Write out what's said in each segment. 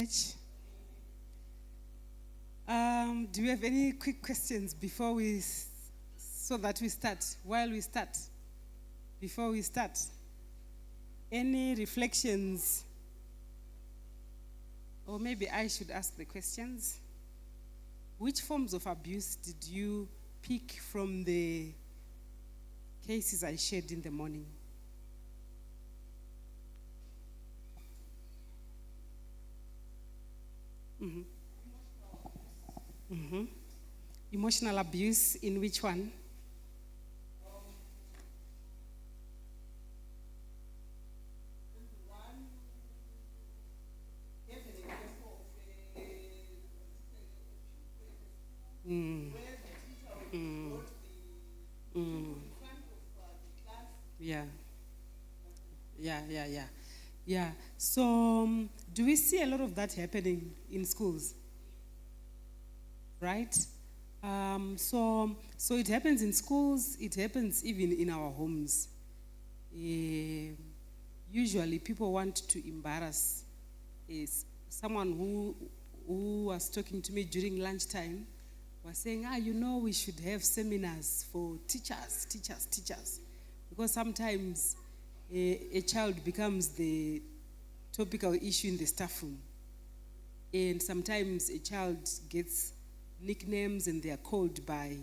much. Do you have any quick questions before so that we start? While we start, before we start, any reflections? Or maybe I should ask the questions. Which forms of abuse did you pick from the cases I shared in the morning? Emotional abuse, in which one? Yeah. So, do we see a lot of that happening in schools? Right? So it happens in schools, it happens even in our homes. Usually people want to embarrass. Someone who was talking to me during lunchtime was saying, we should have seminars for teachers. Because sometimes a child becomes the topical issue in the staff room. And sometimes a child gets nicknames and they are called by,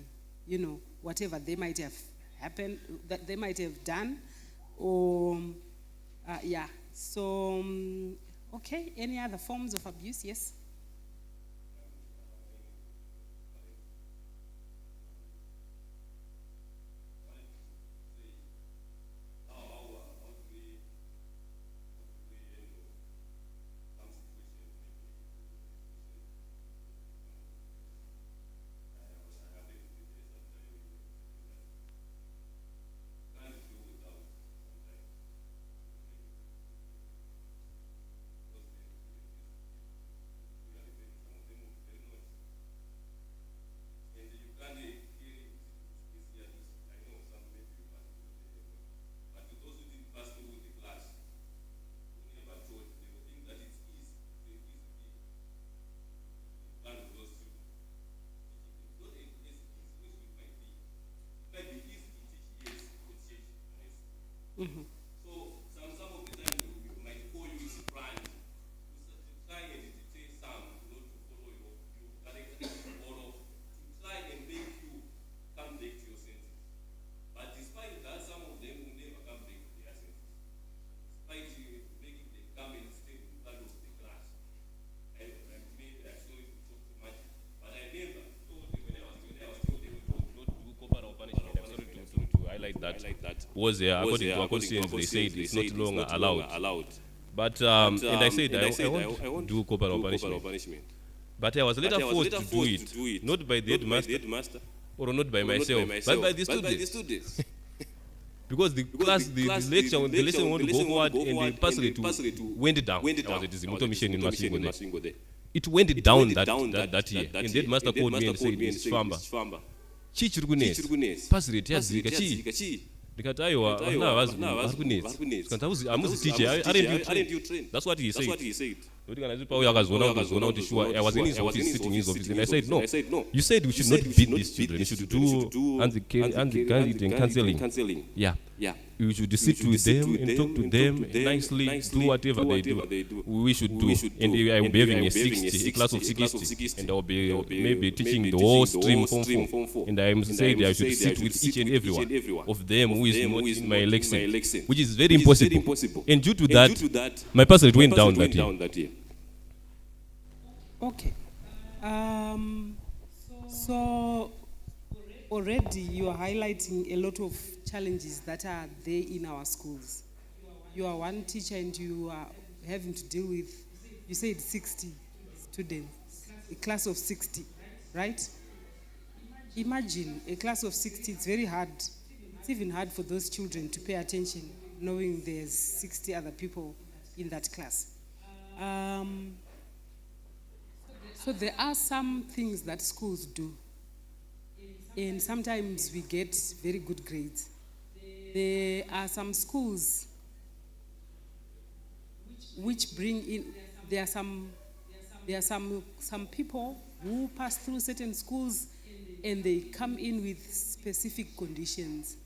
whatever they might have happened, that they might have done. Or, So, okay, any other forms of abuse? Yes? Mm-hmm. So some of the time you might call you in branch to try and dictate some, to follow your character, or to try and make you come back to your senses. But despite that, some of them will never come back to their senses. Despite you making them come and stay in front of the class. Maybe I'm sorry to talk too much, but I never told them when I was told them not do corporal punishment. I'm sorry to highlight that. Was according to our constituents, they said it's not longer allowed. But and I said I won't do corporal punishment. But I was later forced to do it, not by the headmaster or not by myself, but by the students. Because the lesson wanted to go forward, and the parcel went down. I was at the Zimuto mission in Masvingo there. It went down that year. And the headmaster called me and said, Mr. Famba, chichirigunes, parcel it has the because I was a teacher. Aren't you trained? That's what he said. I was in his office, sitting in his office, and I said, no. You said we should not beat these children. You should do and counseling. Yeah. You should sit with them and talk to them nicely, do whatever they do. We should do. And I will be having a class of 60, and I will be maybe teaching the whole stream Form 4. And I am saying I should sit with each and every one of them who is not in my lesson, which is very impossible. And due to that, my percentage went down that year. Okay. So already you are highlighting a lot of challenges that are there in our schools. You are one teacher and you are having to deal with, you said 60 students, a class of 60, right? Imagine a class of 60, it's very hard. It's even hard for those children to pay attention knowing there's 60 other people in that class. So there are some things that schools do, and sometimes we get very good grades. There are some schools which bring in, there are some There are some people who pass through certain schools and they come in with specific conditions.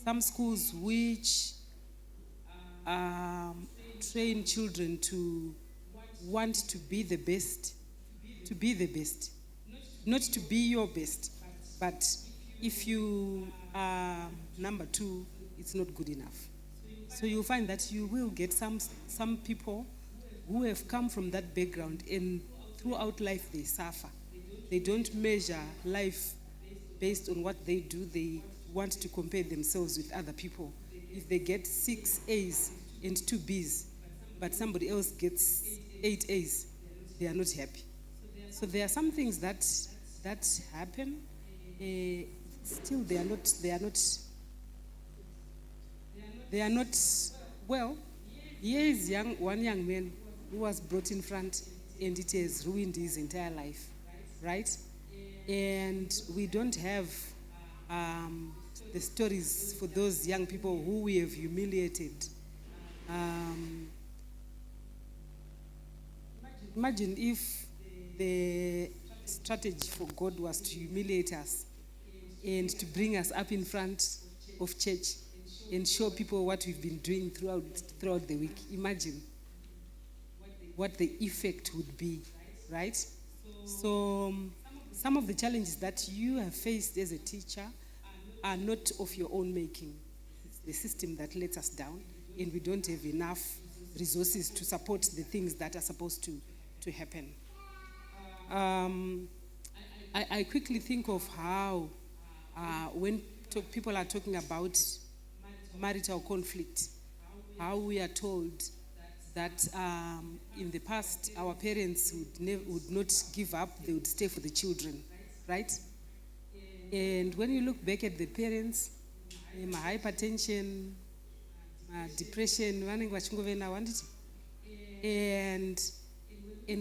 Some schools which train children to want to be the best, not to be your best, but if you are number two, it's not good enough. So you'll find that you will get some people who have come from that background and throughout life they suffer. They don't measure life based on what they do. They want to compare themselves with other people. If they get 6 A's and 2 B's, but somebody else gets 8 A's, they are not happy. So there are some things that happen. Still, they are not well. Here is one young man who was brought in front, and it has ruined his entire life, right? And we don't have the stories for those young people who we have humiliated. Imagine if the strategy for God was to humiliate us and to bring us up in front of church and show people what we've been doing throughout the week. Imagine what the effect would be, right? So some of the challenges that you have faced as a teacher are not of your own making. It's the system that lets us down, and we don't have enough resources to support the things that are supposed to happen. I quickly think of how when people are talking about marital conflict, how we are told that in the past our parents would not give up, they would stay for the children, right? And when you look back at the parents, hypertension, depression, and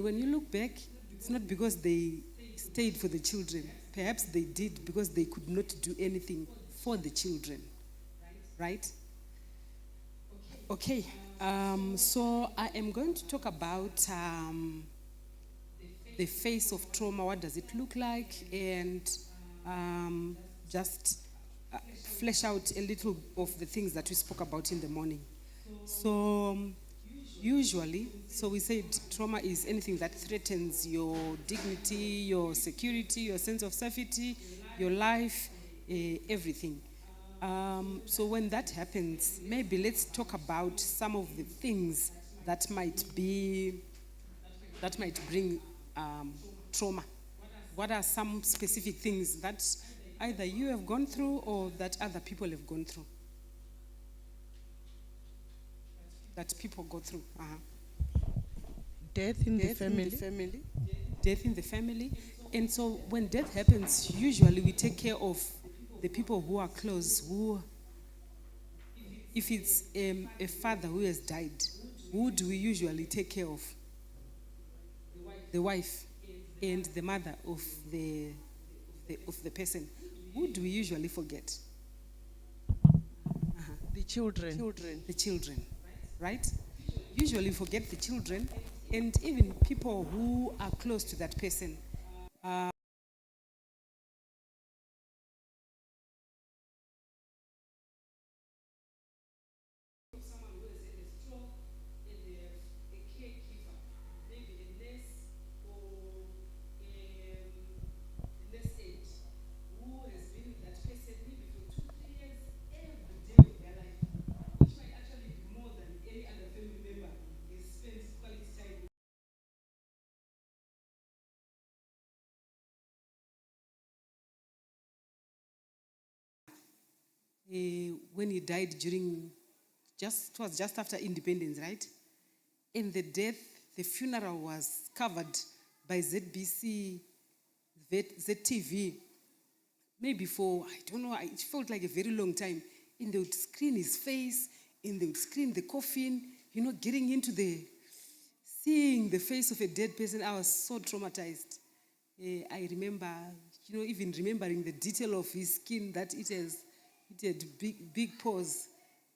when you look back, it's not because they stayed for the children. Perhaps they did because they could not do anything for the children, right? Okay, so I am going to talk about the face of trauma. What does it look like? And just flesh out a little of the things that we spoke about in the morning. So usually, we said trauma is anything that threatens your dignity, your security, your sense of safety, your life, everything. So when that happens, maybe let's talk about some of the things that might bring trauma. What are some specific things that either you have gone through or that other people have gone through? That people go through. Death in the family. Death in the family. And so when death happens, usually we take care of the people who are close. If it's a father who has died, who do we usually take care of? The wife and the mother of the person. Who do we usually forget? The children. The children, right? Usually forget the children and even people who are close to that person. When he died it was just after independence, right? And the funeral was covered by ZBC, ZTV, maybe for, I don't know, it felt like a very long time. And they would screen his face, and they would screen the coffin, getting into seeing the face of a dead person. I was so traumatized. I remember, even remembering the detail of his skin, that it had big pores.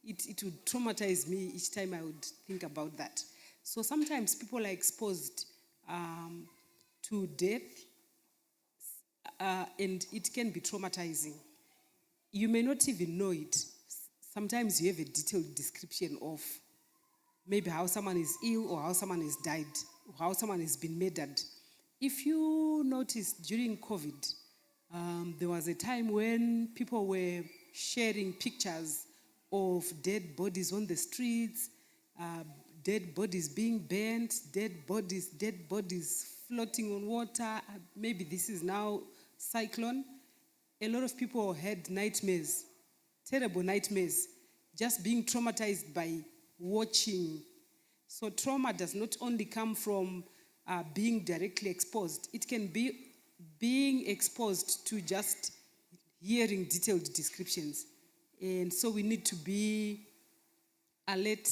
It would traumatize me each time I would think about that. So sometimes people are exposed to death, and it can be traumatizing. You may not even know it. Sometimes you have a detailed description of maybe how someone is ill or how someone has died, or how someone has been murdered. If you noticed during COVID, there was a time when people were sharing pictures of dead bodies on the streets, dead bodies being burnt, dead bodies floating on water. Maybe this is now cyclone. A lot of people had nightmares, terrible nightmares, just being traumatized by watching. So trauma does not only come from being directly exposed. It can be being exposed to just hearing detailed descriptions. And so we need to be alert,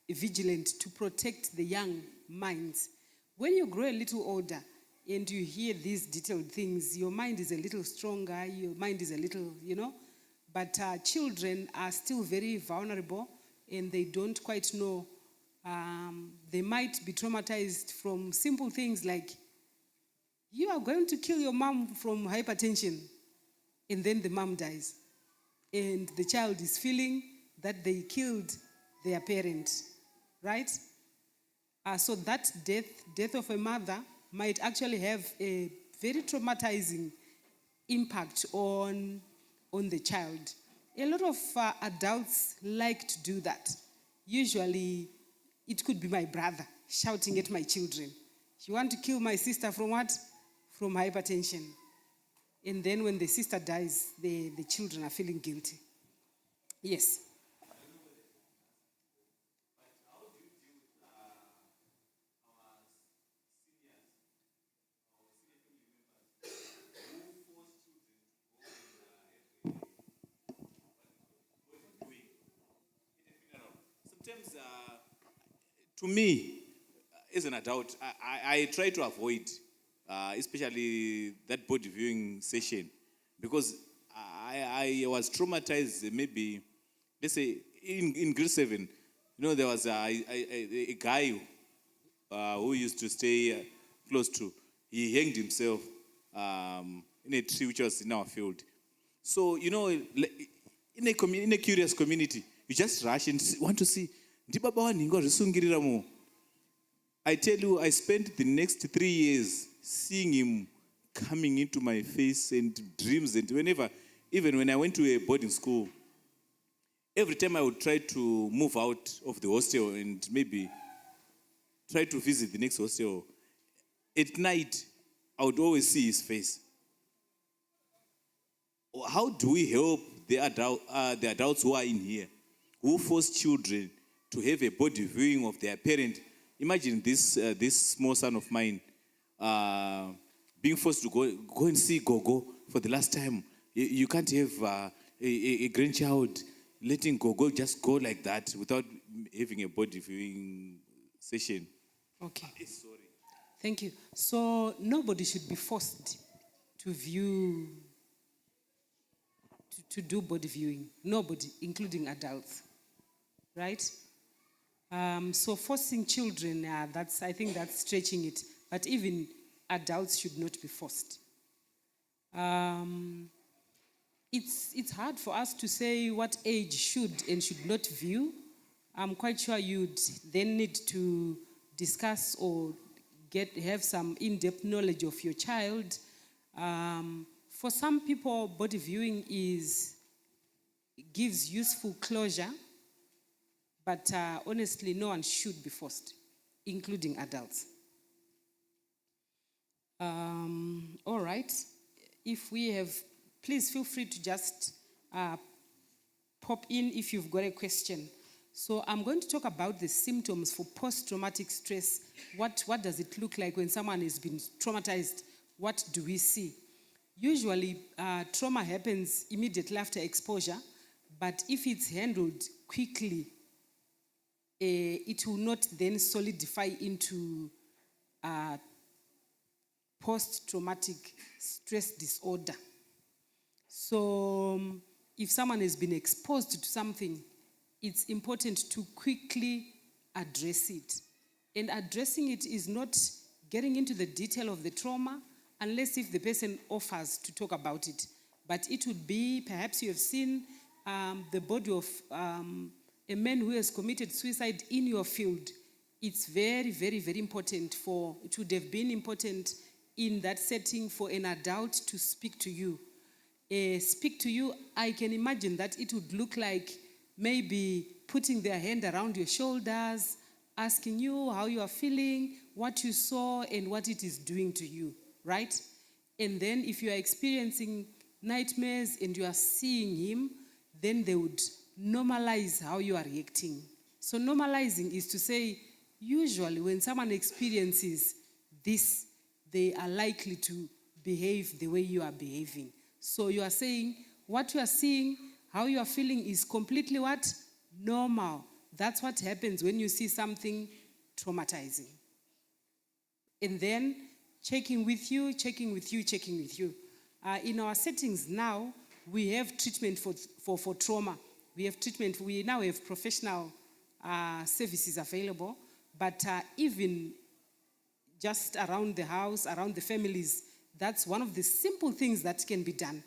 vigilant to protect the young minds. When you grow a little older and you hear these detailed things, your mind is a little stronger, your mind is a little, but children are still very vulnerable and they don't quite know. They might be traumatized from simple things like, you are going to kill your mom from hypertension, and then the mom dies. And the child is feeling that they killed their parent, right? So that death of a mother might actually have a very traumatizing impact on the child. A lot of adults like to do that. Usually, it could be my brother shouting at my children. You want to kill my sister from what? From hypertension. And then when the sister dies, the children are feeling guilty. Yes. Sometimes, to me, as an adult, I try to avoid, especially that body viewing session, because I was traumatized. Maybe, let's say, in grade 7, there was a guy who used to stay close to. He hanged himself in a tree which was in our field. So, in a curious community, you just rush and want to see. I tell you, I spent the next 3 years seeing him coming into my face and dreams. And even when I went to a boarding school, every time I would try to move out of the hostel and maybe try to visit the next hostel, at night, I would always see his face. How do we help the adults who are in here, who force children to have a body viewing of their parent? Imagine this small son of mine being forced to go and see Gogo for the last time. You can't have a grandchild letting Gogo just go like that without having a body viewing session. Okay. Sorry. Thank you. So nobody should be forced to view, to do body viewing. Nobody, including adults. Right? So forcing children, I think that's stretching it. But even adults should not be forced. It's hard for us to say what age should and should not view. I'm quite sure you'd then need to discuss or have some in-depth knowledge of your child. For some people, body viewing gives useful closure. But honestly, no one should be forced, including adults. All right. If we have, please feel free to just pop in if you've got a question. So I'm going to talk about the symptoms for post-traumatic stress. What does it look like when someone has been traumatized? What do we see? Usually, trauma happens immediately after exposure, but if it's handled quickly, it will not then solidify into post-traumatic stress disorder. So if someone has been exposed to something, it's important to quickly address it. And addressing it is not getting into the detail of the trauma unless if the person offers to talk about it. But it would be, perhaps you have seen the body of a man who has committed suicide in your field. It's very, very, very important it would have been important in that setting for an adult to speak to you. I can imagine that it would look like maybe putting their hand around your shoulders, asking you how you are feeling, what you saw, and what it is doing to you, right? And then if you are experiencing nightmares and you are seeing him, then they would normalize how you are reacting. So normalizing is to say, usually when someone experiences this, they are likely to behave the way you are behaving. So you are saying, what you are seeing, how you are feeling is completely what? Normal. That's what happens when you see something traumatizing. And then checking with you. In our settings now, we have treatment for trauma. We now have professional services available, but even just around the house, around the families, that's one of the simple things that can be done.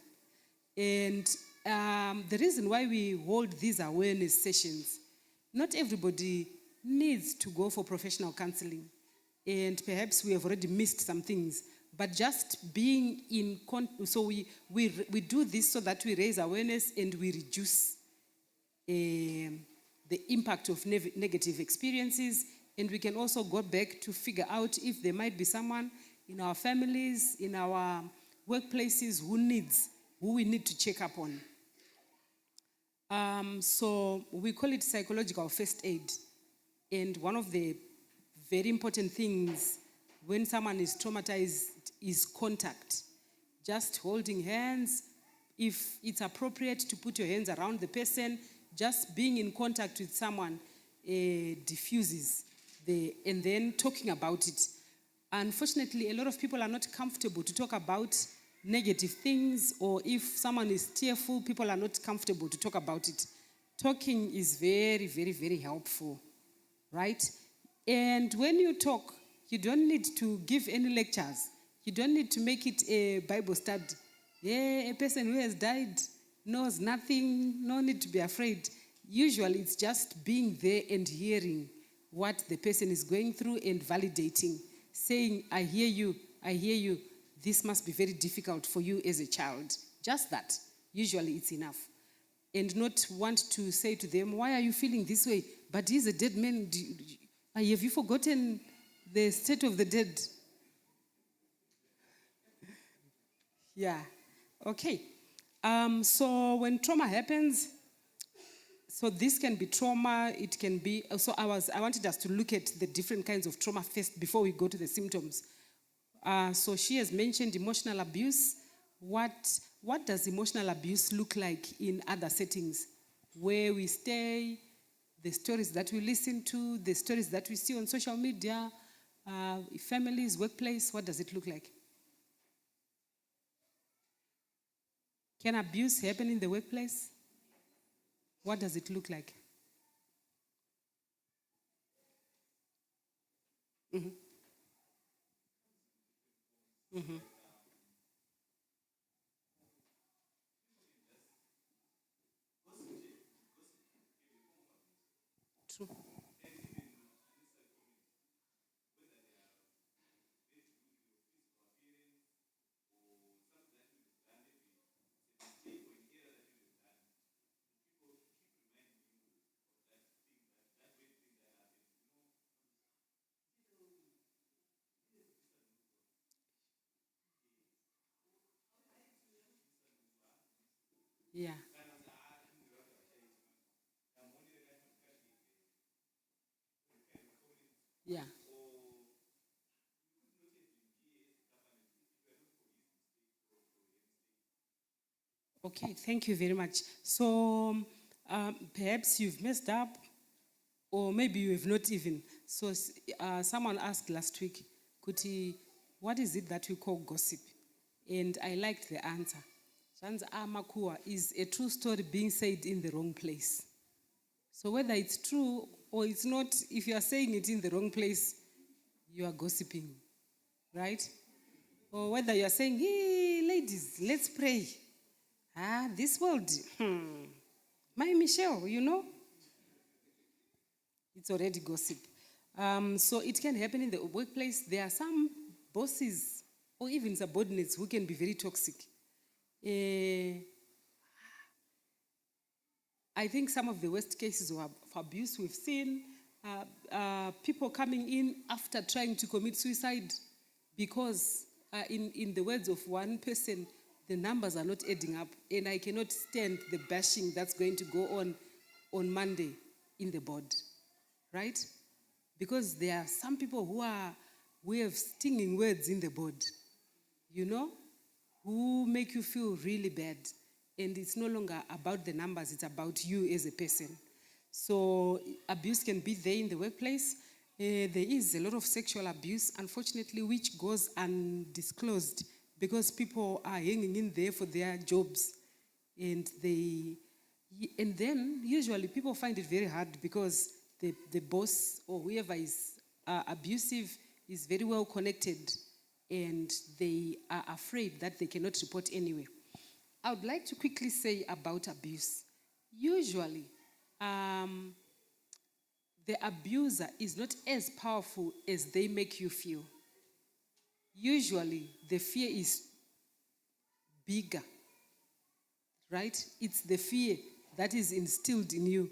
And the reason why we hold these awareness sessions, not everybody needs to go for professional counseling. And perhaps we have already missed some things. But just being in so we do this so that we raise awareness and we reduce the impact of negative experiences. And we can also go back to figure out if there might be someone in our families, in our workplaces who we need to check up on. So we call it psychological first aid. And one of the very important things when someone is traumatized is contact. Just holding hands. If it's appropriate to put your hands around the person, just being in contact with someone diffuses and then talking about it. Unfortunately, a lot of people are not comfortable to talk about negative things, or if someone is tearful, people are not comfortable to talk about it. Talking is very, very, very helpful, right? And when you talk, you don't need to give any lectures. You don't need to make it a Bible study. Yeah, a person who has died knows nothing, no need to be afraid. Usually it's just being there and hearing what the person is going through and validating, saying, I hear you, this must be very difficult for you as a child. Just that, usually it's enough. And not want to say to them, why are you feeling this way? But he's a dead man. Have you forgotten the state of the dead? Yeah, okay. So when trauma happens, so this can be trauma, it can be, so I wanted us to look at the different kinds of trauma first before we go to the symptoms. So she has mentioned emotional abuse. What does emotional abuse look like in other settings? Where we stay, the stories that we listen to, the stories that we see on social media, families, workplace, what does it look like? Can abuse happen in the workplace? What does it look like? Mm-hmm. Mm-hmm. True. Yeah. Yeah. Okay, thank you very much. So perhaps you've messed up, or maybe you have not even. So someone asked last week, Kuti, what is it that we call gossip? And I liked the answer. Shanza Amakua is a true story being said in the wrong place. So whether it's true or it's not, if you are saying it in the wrong place, you are gossiping. right? Or whether you are saying, hey, ladies, let's pray. This world, my Michelle, it's already gossip. So it can happen in the workplace. There are some bosses or even subordinates who can be very toxic. I think some of the worst cases of abuse we've seen, people coming in after trying to commit suicide because, in the words of one person, the numbers are not adding up, and I cannot stand the bashing that's going to go on Monday in the board, right? Because there are some people who have stinging words in the board, who make you feel really bad. And it's no longer about the numbers, it's about you as a person. So abuse can be there in the workplace. There is a lot of sexual abuse, unfortunately, which goes undisclosed because people are hanging in there for their jobs. And then usually people find it very hard because the boss or whoever is abusive is very well connected and they are afraid that they cannot report anyway. I would like to quickly say about abuse. Usually, the abuser is not as powerful as they make you feel. Usually, the fear is bigger, right? It's the fear that is instilled in you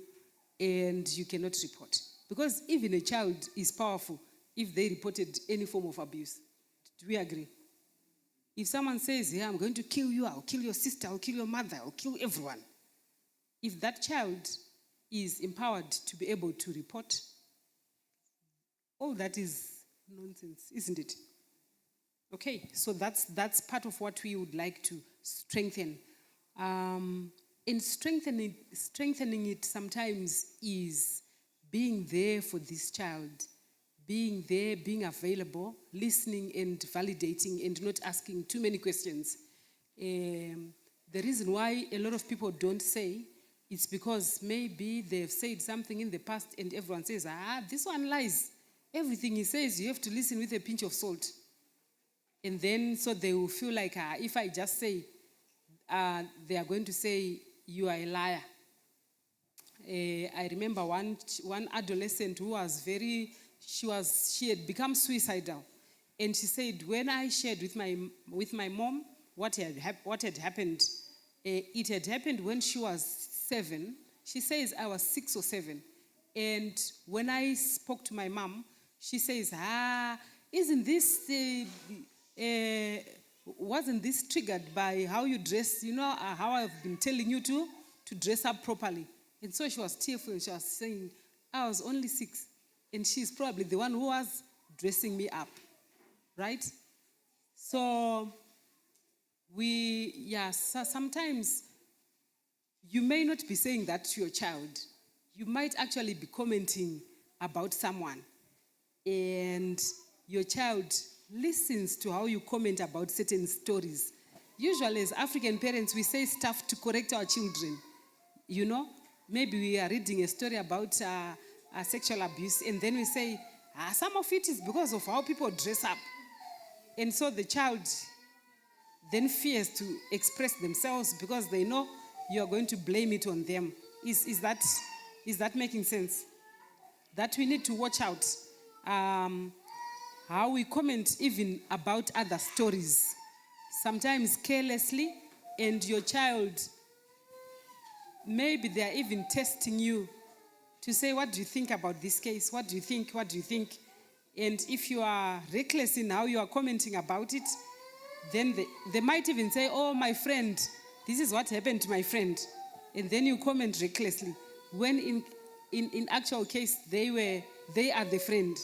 and you cannot report. Because even a child is powerful if they reported any form of abuse. Do we agree? If someone says, yeah, I'm going to kill you, I'll kill your sister, I'll kill your mother, I'll kill everyone. If that child is empowered to be able to report, all that is nonsense, isn't it? Okay, so that's part of what we would like to strengthen. And strengthening it sometimes is being there for this child, being there, being available, listening and validating and not asking too many questions. The reason why a lot of people don't say, it's because maybe they've said something in the past and everyone says, this one lies. Everything he says, you have to listen with a pinch of salt. And then, so they will feel like, if I just say, they are going to say, you are a liar. I remember one adolescent who was she had become suicidal. And she said, when I shared with my mom what had happened, it had happened when she was 7. She says I was 6 or 7. And when I spoke to my mom, she says, isn't this, wasn't this triggered by how you dress, how I've been telling you to dress up properly? And so she was tearful and she was saying, I was only 6. And she's probably the one who was dressing me up, right? So sometimes you may not be saying that to your child. You might actually be commenting about someone. And your child listens to how you comment about certain stories. Usually as African parents, we say stuff to correct our children. Maybe we are reading a story about sexual abuse, and then we say, some of it is because of how people dress up. And so the child then fears to express themselves because they know you are going to blame it on them. Is that making sense? That we need to watch out how we comment even about other stories, sometimes carelessly, and your child, maybe they are even testing you to say, what do you think about this case? What do you think? What do you think? And if you are reckless in how you are commenting about it, then they might even say, oh, my friend, this is what happened to my friend. And then you comment recklessly. When in actual case, they are the friend.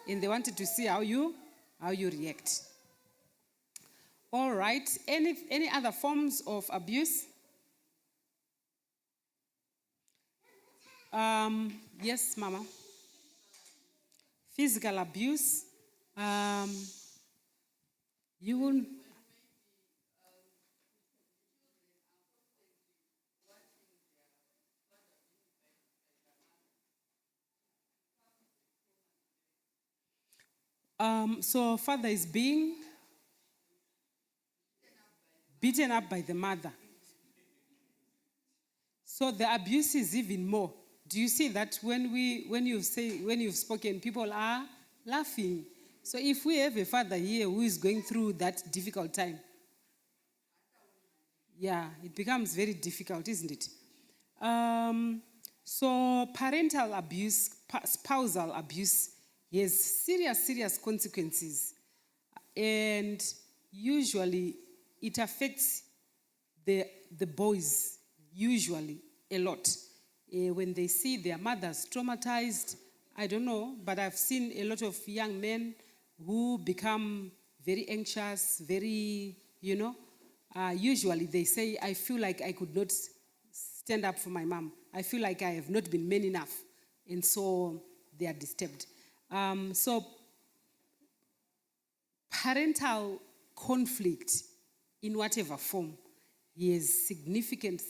And they wanted to see how you react. All right. Any other forms of abuse? Yes, Mama. Physical abuse. You will. So father is being beaten up by the mother. So the abuse is even more. Do you see that when you've spoken, people are laughing? So if we have a father here who is going through that difficult time, yeah, it becomes very difficult, isn't it? So parental abuse, spousal abuse has serious consequences. And usually it affects the boys, usually a lot. When they see their mothers traumatized, I don't know, but I've seen a lot of young men who become very anxious, very, usually they say, I feel like I could not stand up for my mom. I feel like I have not been man enough. And so they are disturbed. So parental conflict in whatever form has significant,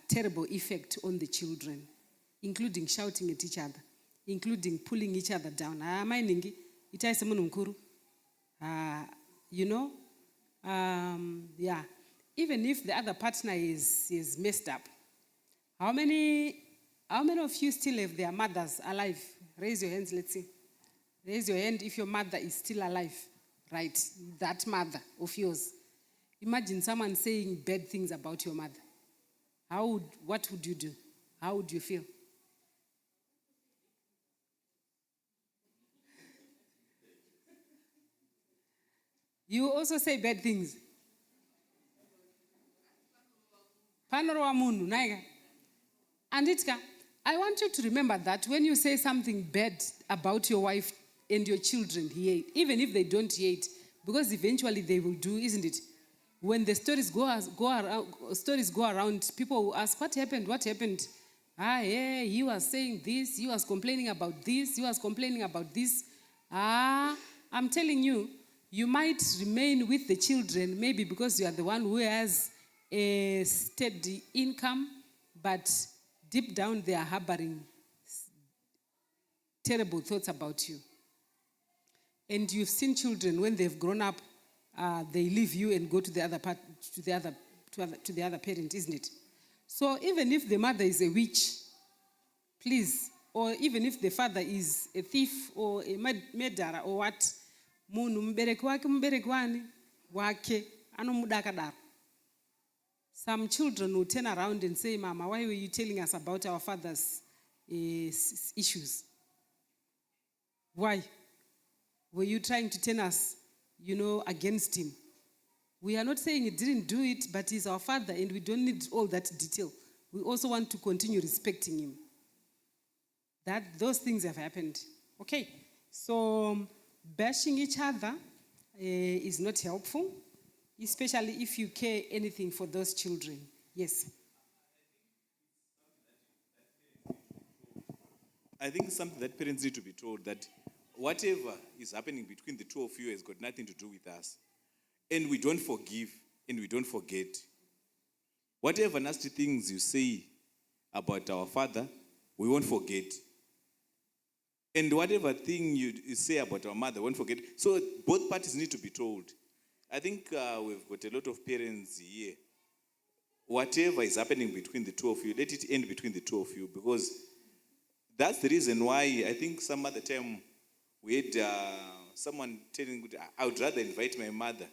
terrible effect on the children, including shouting at each other, including pulling each other down. Yeah. Even if the other partner is messed up. How many of you still have their mothers alive? Raise your hands, let's see. Raise your hand if your mother is still alive. Right, that mother of yours. Imagine someone saying bad things about your mother. What would you do? How would you feel? You also say bad things. Panoro munu, naiga. Anditka, I want you to remember that when you say something bad about your wife and your children here, even if they don't hear it, because eventually they will do, isn't it? When the stories go around, people will ask, what happened? What happened? Yeah, he was saying this, he was complaining about this, he was complaining about this. I'm telling you, you might remain with the children, maybe because you are the one who has a steady income, but deep down they are harboring terrible thoughts about you. And you've seen children when they've grown up, they leave you and go to the other parent, isn't it? So even if the mother is a witch, please, or even if the father is a thief or a murderer or what, some children will turn around and say, Mama, why were you telling us about our father's issues? Why? Were you trying to turn us, against him? We are not saying he didn't do it, but he's our father and we don't need all that detail. We also want to continue respecting him. Those things have happened. Okay, so bashing each other is not helpful, especially if you care anything for those children. Yes. I think it's something that parents need to be told, that whatever is happening between the two of you has got nothing to do with us. And we don't forgive and we don't forget. Whatever nasty things you say about our father, we won't forget. And whatever thing you say about our mother, we won't forget. So both parties need to be told. I think we've got a lot of parents here. Whatever is happening between the two of you, let it end between the two of you, because that's the reason why I think some other time we had someone telling me, I would rather invite my mother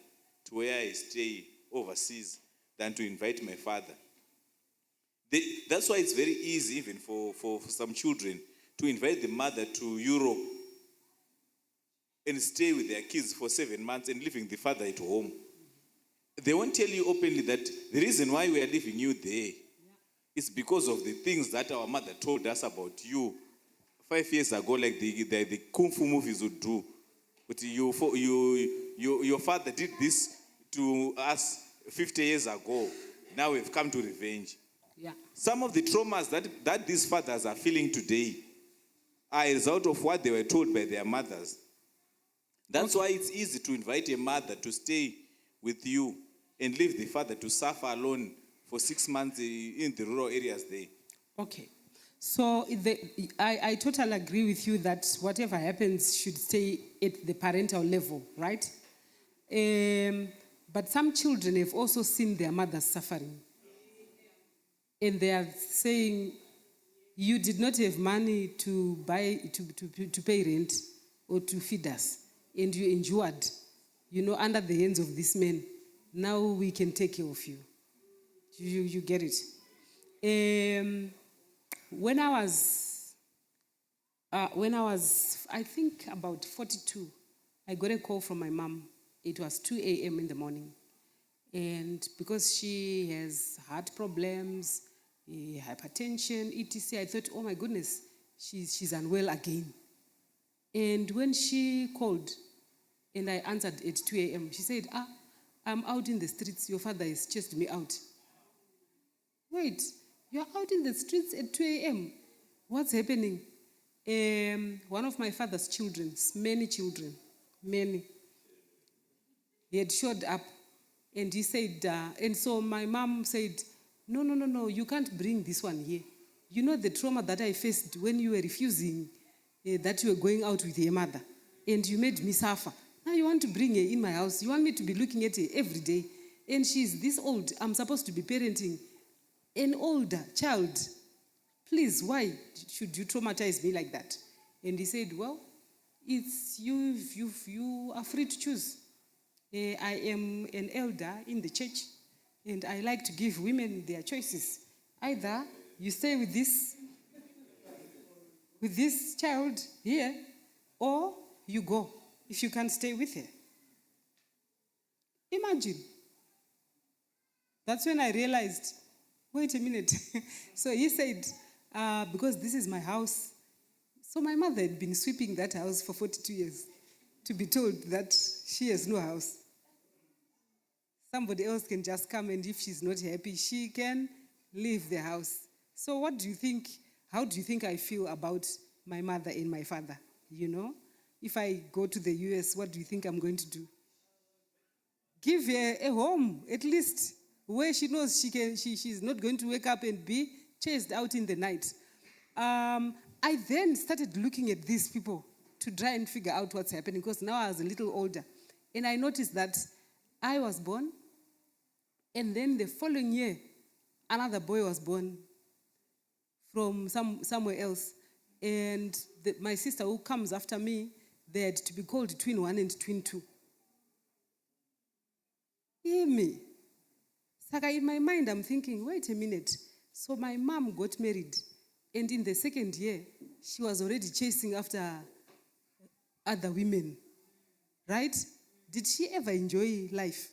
to where I stay overseas than to invite my father. That's why it's very easy even for some children to invite the mother to Europe and stay with their kids for 7 months and leaving the father at home. They won't tell you openly that the reason why we are leaving you there is because of the things that our mother told us about you 5 years ago, like the Kung Fu movies would do. But your father did this to us 50 years ago. Now we've come to revenge. Yeah. Some of the traumas that these fathers are feeling today are a result of what they were told by their mothers. That's why it's easy to invite a mother to stay with you and leave the father to suffer alone for 6 months in the rural areas there. Okay. So I totally agree with you that whatever happens should stay at the parental level, right? But some children have also seen their mothers suffering. And they are saying, you did not have money to buy, to pay rent or to feed us. And you endured, under the hands of this man. Now we can take care of you. You get it? When I was, I think about 42, I got a call from my mom. It was 2 a.m. in the morning. And because she has heart problems, hypertension, etc., I thought, oh my goodness, she's unwell again. And when she called, and I answered at 2 a.m., she said, I'm out in the streets. Your father has chased me out. Wait, you're out in the streets at 2 a.m.? What's happening? One of my father's children, many children, he had showed up, and he said, and so my mom said, no, you can't bring this one here. You know the trauma that I faced when you were refusing that you were going out with your mother, and you made me suffer. Now you want to bring her in my house. You want me to be looking at her every day, and she's this old. I'm supposed to be parenting an older child. Please, why should you traumatize me like that? And he said, well, it's you are free to choose. I am an elder in the church, and I like to give women their choices. Either you stay with this child here, or you go if you can't stay with her. Imagine. That's when I realized, wait a minute. So he said, because this is my house. So my mother had been sweeping that house for 42 years to be told that she has no house. Somebody else can just come, and if she's not happy, she can leave the house. So what do you think? How do you think I feel about my mother and my father? If I go to the US, what do you think I'm going to do? Give her a home, at least, where she knows she's not going to wake up and be chased out in the night. I then started looking at these people to try and figure out what's happening, because now I was a little older. And I noticed that I was born, and then the following year, another boy was born from somewhere else. And my sister who comes after me, they had to be called twin 1 and twin 2. Hear me. Saka, in my mind, I'm thinking, wait a minute. So my mom got married, and in the second year, she was already chasing after other women, right? Did she ever enjoy life?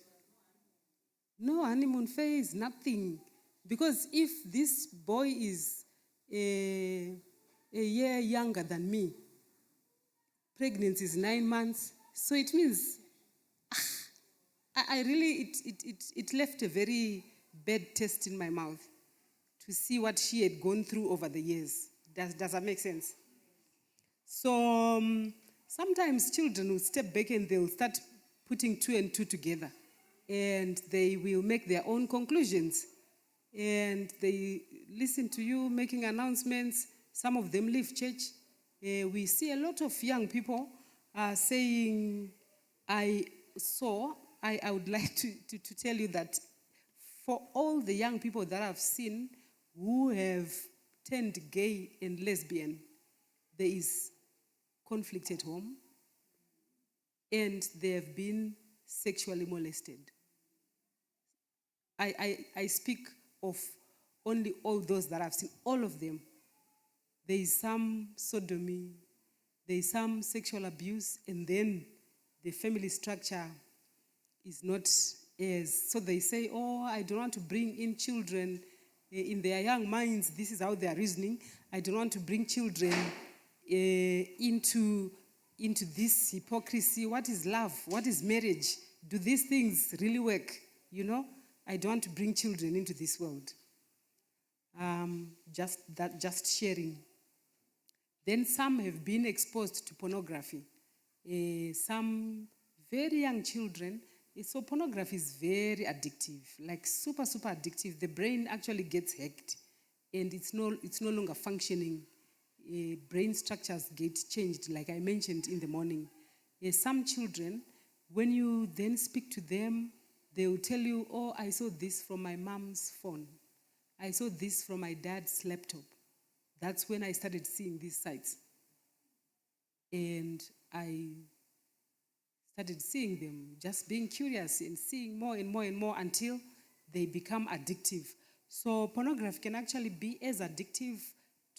No honeymoon phase, nothing. Because if this boy is a year younger than me, pregnancy is 9 months, so it means it left a very bad taste in my mouth to see what she had gone through over the years. Does that make sense? So sometimes children will step back and they'll start putting 2 and 2 together, and they will make their own conclusions, and they listen to you making announcements. Some of them leave church. We see a lot of young people saying, I would like to tell you that for all the young people that I've seen who have turned gay and lesbian, there is conflict at home, and they have been sexually molested. I speak of only all those that I've seen, all of them. There is some sodomy, there is some sexual abuse, and then the family structure is not as, so they say, oh, I don't want to bring in children in their young minds. This is how they are reasoning. I don't want to bring children into this hypocrisy. What is love? What is marriage? Do these things really work? I don't want to bring children into this world. Just sharing. Then some have been exposed to pornography. Some very young children. So pornography is very addictive, like super, super addictive. The brain actually gets hacked. and it's no longer functioning. Brain structures get changed, like I mentioned in the morning. Some children, when you then speak to them, they will tell you, oh, I saw this from my mom's phone. I saw this from my dad's laptop. That's when I started seeing these sites. And I started seeing them, just being curious and seeing more and more and more until they become addictive. So pornography can actually be as addictive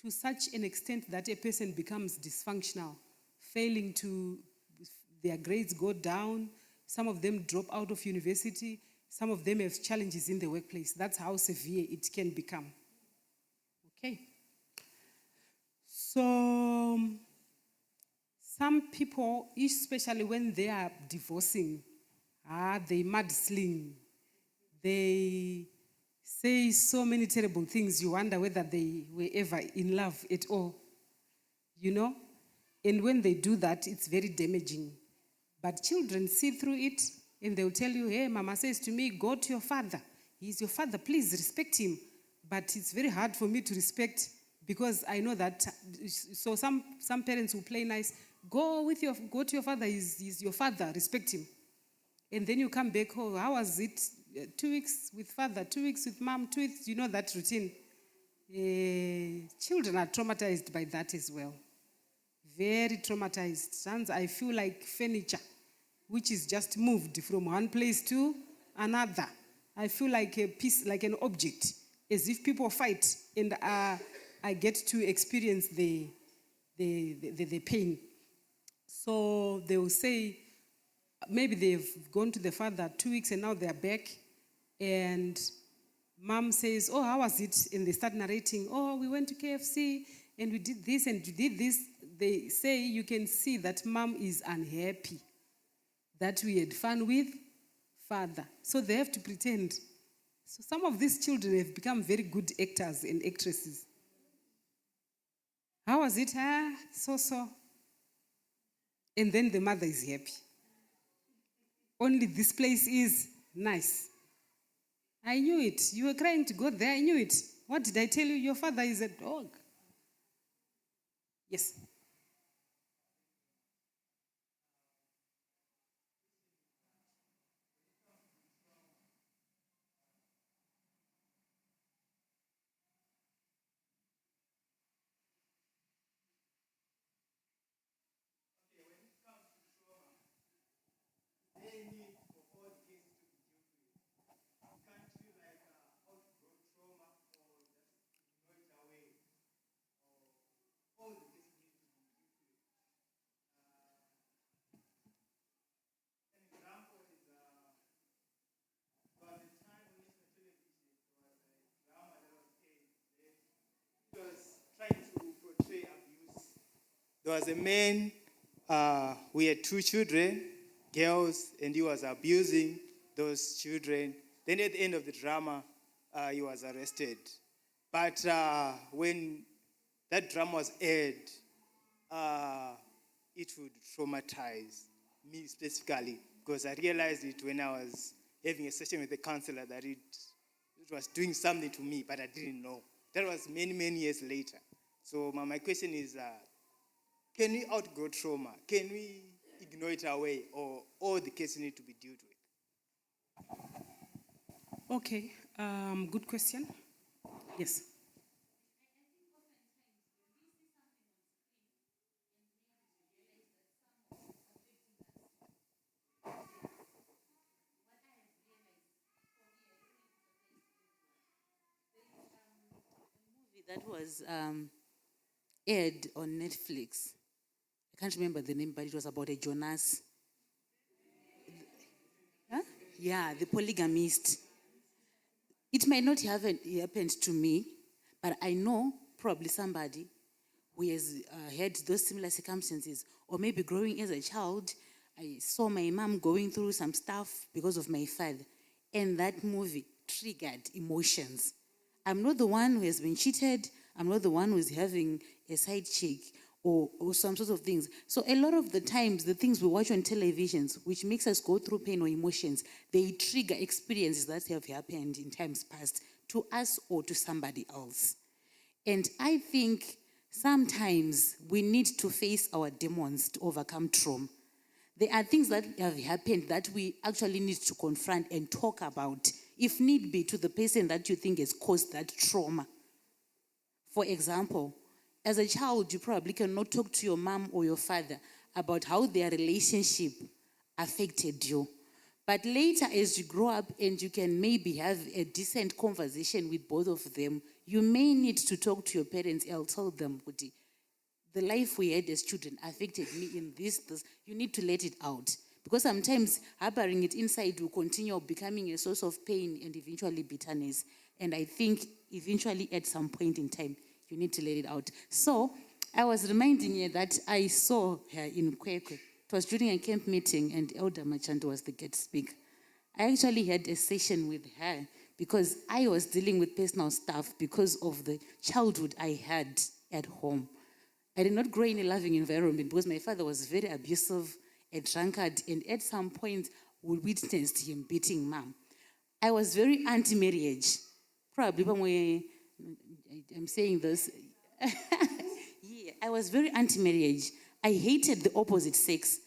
to such an extent that a person becomes dysfunctional, failing to, their grades go down, some of them drop out of university, some of them have challenges in the workplace. That's how severe it can become. Okay. So some people, especially when they are divorcing, they mudsling. They say so many terrible things. You wonder whether they were ever in love at all. You know? And when they do that, it's very damaging. But children see through it, and they'll tell you, hey, Mama says to me, go to your father. He's your father, please respect him. But it's very hard for me to respect because I know that. So some parents will play nice. Go to your father, he's your father, respect him. And then you come back, oh, how was it? 2 weeks with father, 2 weeks with mom, 2 weeks, you know that routine. Children are traumatized by that as well. Very traumatized. Sons, I feel like furniture, which is just moved from one place to another. I feel like a piece, like an object, as if people fight, and I get to experience the pain. So they will say, maybe they've gone to the father 2 weeks and now they're back, and mom says, oh, how was it? And they start narrating, oh, we went to KFC and we did this and we did this. They say you can see that mom is unhappy that we had fun with father. So they have to pretend. So some of these children have become very good actors and actresses. How was it? So. And then the mother is happy. Only this place is nice. I knew it. You were crying to go there. I knew it. What did I tell you? Your father is a dog. Yes. There was a man, we had 2 children, girls, and he was abusing those children. Then at the end of the drama, he was arrested. But when that drama was aired, it would traumatize me specifically, because I realized it when I was having a session with the counselor that it was doing something to me, but I didn't know. That was many, many years later. So my question is, can we outgrow trauma? Can we ignore it away, or all the cases need to be dealt with? Okay, good question. Yes. That was aired on Netflix. I can't remember the name, but it was about a Jonas. Huh? Yeah, the polygamist. It might not have happened to me, but I know probably somebody who has had those similar circumstances. Or maybe growing as a child, I saw my mom going through some stuff because of my father. And that movie triggered emotions. I'm not the one who has been cheated. I'm not the one who is having a side chick or some sort of things. So a lot of the times, the things we watch on televisions, which makes us go through pain or emotions, they trigger experiences that have happened in times past to us or to somebody else. And I think sometimes we need to face our demons to overcome trauma. There are things that have happened that we actually need to confront and talk about, if need be, to the person that you think has caused that trauma. For example, as a child, you probably cannot talk to your mom or your father about how their relationship affected you. But later, as you grow up and you can maybe have a decent conversation with both of them, you may need to talk to your parents. I'll tell them, Kuti, the life we had as children affected me in this. You need to let it out. Because sometimes harboring it inside will continue becoming a source of pain and eventually bitterness. And I think eventually at some point in time, you need to let it out. So I was reminding you that I saw her in Kwekwe. It was during a camp meeting and Elder Machandos was the guest speaker. I actually had a session with her because I was dealing with personal stuff because of the childhood I had at home. I did not grow in a loving environment because my father was very abusive, a drunkard, and at some point we witnessed him beating mom. I was very anti-marriage. Probably, I'm saying this. Yeah, I was very anti-marriage. I hated the opposite sex.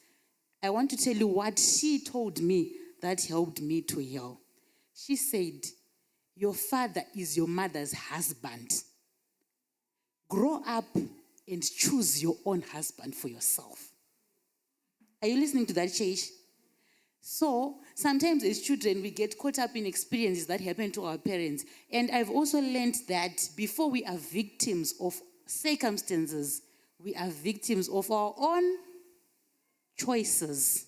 I want to tell you what she told me that helped me to heal. She said, your father is your mother's husband. Grow up and choose your own husband for yourself. Are you listening to that, Chase? So sometimes as children, we get caught up in experiences that happen to our parents. And I've also learned that before we are victims of circumstances, we are victims of our own choices.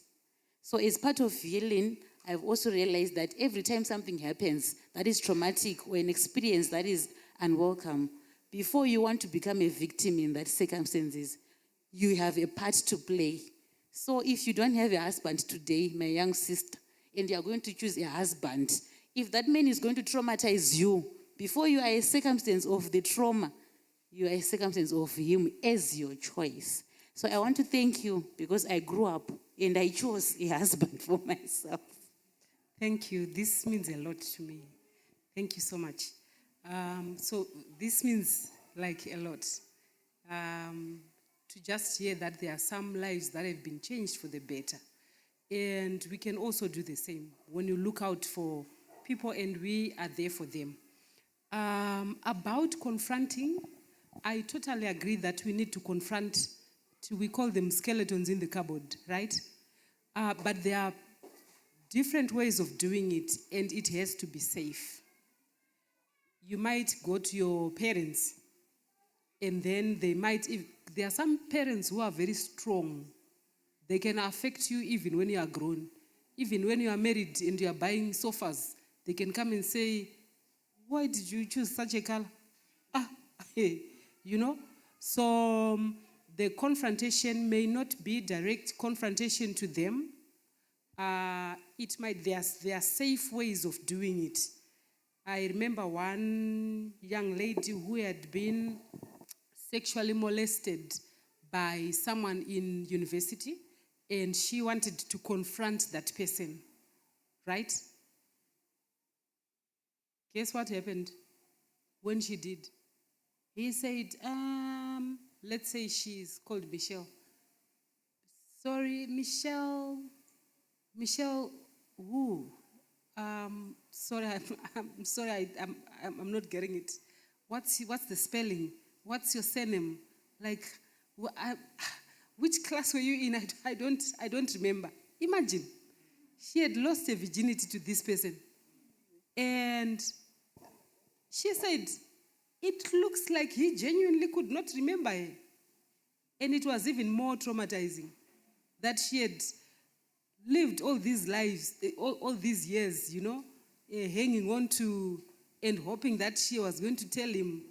So as part of healing, I've also realized that every time something happens that is traumatic or an experience that is unwelcome, before you want to become a victim in that circumstances, you have a part to play. So if you don't have a husband today, my young sister, and you are going to choose a husband, if that man is going to traumatize you, before you are a circumstance of the trauma, you are a circumstance of him as your choice. So I want to thank you because I grew up and I chose a husband for myself. Thank you. This means a lot to me. Thank you so much. So this means like a lot. To just hear that there are some lives that have been changed for the better. And we can also do the same when you look out for people and we are there for them. About confronting, I totally agree that we need to confront, we call them skeletons in the cupboard, right? But there are different ways of doing it, and it has to be safe. You might go to your parents, and then they might, if there are some parents who are very strong. They can affect you even when you are grown. Even when you are married and you are buying sofas, they can come and say, why did you choose such a color? You know? So the confrontation may not be direct confrontation to them. It might, there are safe ways of doing it. I remember one young lady who had been sexually molested by someone in university, and she wanted to confront that person, right? Guess what happened when she did? He said, let's say she's called Michelle. Sorry, Michelle, who? Sorry, I'm sorry, I'm not getting it. What's the spelling? What's your surname? Like, which class were you in? I don't remember. Imagine, she had lost her virginity to this person. And she said, it looks like he genuinely could not remember her. And it was even more traumatizing that she had lived all these lives, all these years, you know, hanging on to and hoping that she was going to tell him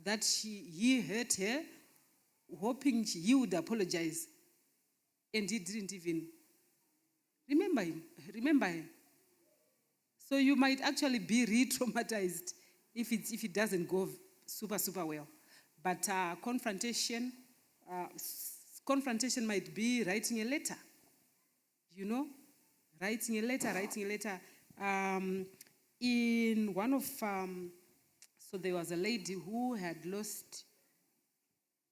that he hurt her, hoping he would apologize. And he didn't even remember her. So you might actually be re-traumatized if it doesn't go super well. But confrontation might be writing a letter, you know, writing a letter. In one of So there was a lady who had lost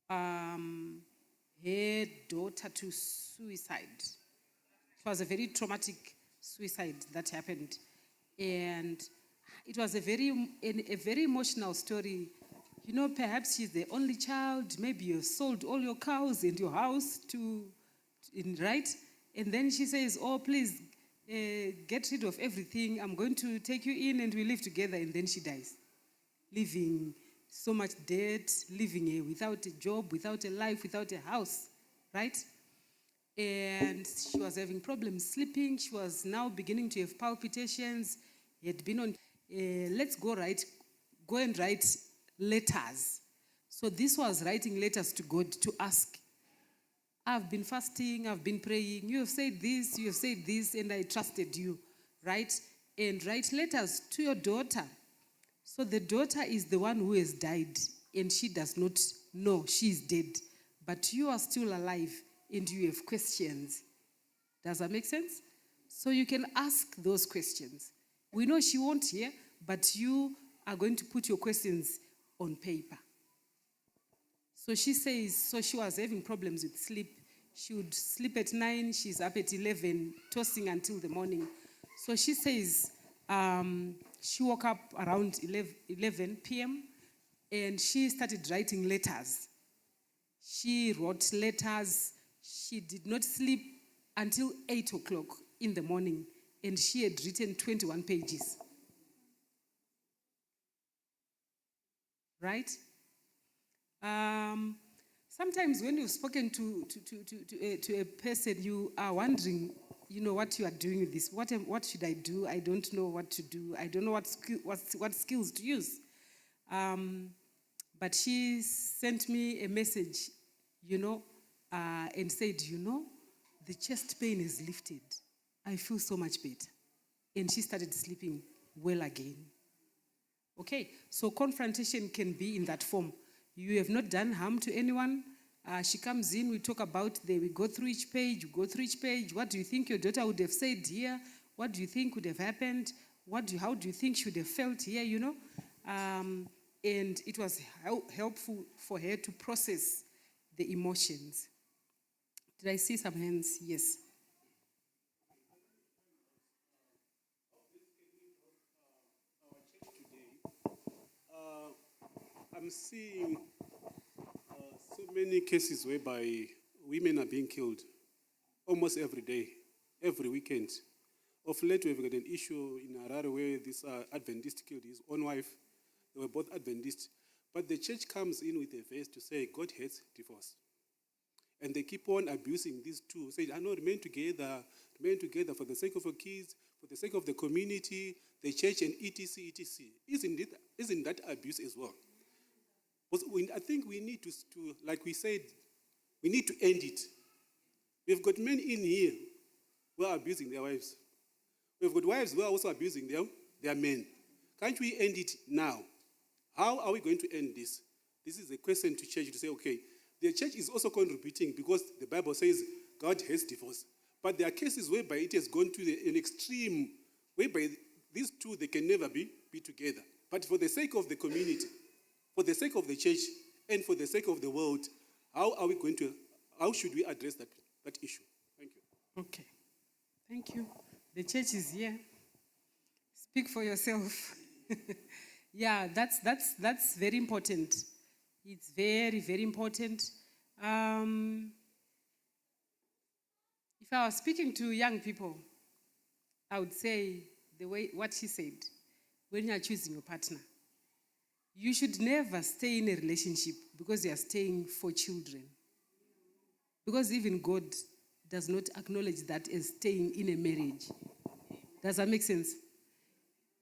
her daughter to suicide. It was a very traumatic suicide that happened. And it was a very emotional story. You know, perhaps she's the only child. Maybe you've sold all your cows and your house right? And then she says, oh, please, get rid of everything. I'm going to take you in and we live together. And then she dies, leaving so much debt, living without a job, without a life, without a house, right? And she was having problems sleeping. She was now beginning to have palpitations. He had been on, let's go and write letters. So this was writing letters to God to ask, I've been fasting, I've been praying, you have said this, and I trusted you, right? And write letters to your daughter. So the daughter is the one who has died, and she does not know she's dead. But you are still alive, and you have questions. Does that make sense? So you can ask those questions. We know she won't hear, but you are going to put your questions on paper. So she says, so she was having problems with sleep. She would sleep at 9, she's up at 11, tossing until the morning. So she says she woke up around 11 p.m. and she started writing letters. She wrote letters. She did not sleep until 8 o'clock in the morning, and she had written 21 pages. Right? Sometimes when you've spoken to a person, you are wondering, you know, what you are doing with this. What should I do? I don't know what to do. I don't know what skills to use. But she sent me a message, you know, and said, you know, the chest pain is lifted. I feel so much better. And she started sleeping well again. Okay, so confrontation can be in that form. You have not done harm to anyone. She comes in, we talk about, we go through each page, What do you think your daughter would have said here? What do you think would have happened? How do you think she would have felt here, you know? And it was helpful for her to process the emotions. Did I see some hands? Yes. I'm seeing so many cases whereby women are being killed almost every day, every weekend. Of late, we've got an issue in Harare where this Adventist killed his own wife. They were both Adventists. But the church comes in with a verse to say God hates divorce. And they keep on abusing these two, saying, I know, remain together for the sake of your kids, for the sake of the community, the church, and etc., etc. Isn't that abuse as well? But I think we need to, like we said, we need to end it. We've got men in here who are abusing their wives. We've got wives who are also abusing their men. Can't we end it now? How are we going to end this? This is a question to church to say, okay, the church is also contributing because the Bible says God hates divorce. But there are cases whereby it has gone to an extreme, whereby these two, they can never be together. But for the sake of the community, for the sake of the church, and for the sake of the world, how should we address that issue? Thank you. Okay. Thank you. The church is here. Speak for yourself. Yeah, that's very important. It's very, very important. If I was speaking to young people, I would say what she said, when you are choosing your partner, you should never stay in a relationship because you are staying for children. Because even God does not acknowledge that as staying in a marriage. Does that make sense?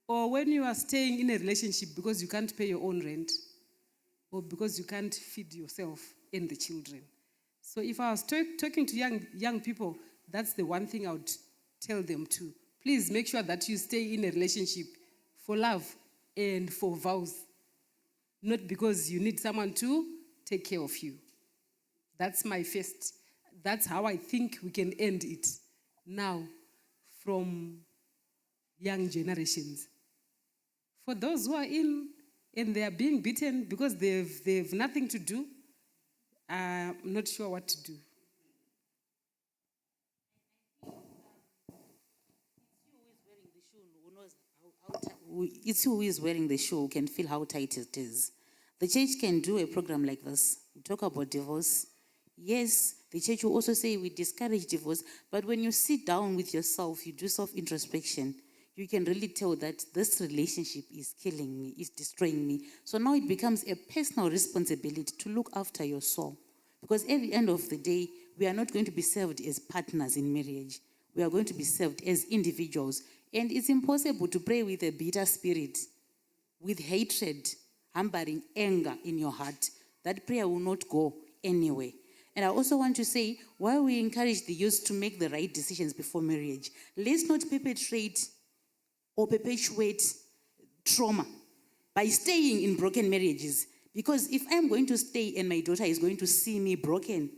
Or when you are staying in a relationship because you can't pay your own rent, or because you can't feed yourself and the children. So if I was talking to young people, that's the one thing I would tell them to. Please make sure that you stay in a relationship for love and for vows, not because you need someone to take care of you. That's how I think we can end it now from young generations. For those who are in and they are being beaten because they've nothing to do. I'm not sure what to do. It's who is wearing the shoe who can feel how tight it is. The church can do a program like this. We talk about divorce. Yes, the church will also say we discourage divorce, but when you sit down with yourself, you do self-introspection, you can really tell that this relationship is killing me, is destroying me. So now it becomes a personal responsibility to look after your soul. Because at the end of the day, we are not going to be served as partners in marriage. We are going to be served as individuals. And it's impossible to pray with a bitter spirit, with hatred, harboring anger in your heart. That prayer will not go anywhere. And I also want to say, while we encourage the youth to make the right decisions before marriage, let's not perpetrate or perpetuate trauma by staying in broken marriages. Because if I'm going to stay and my daughter is going to see me broken,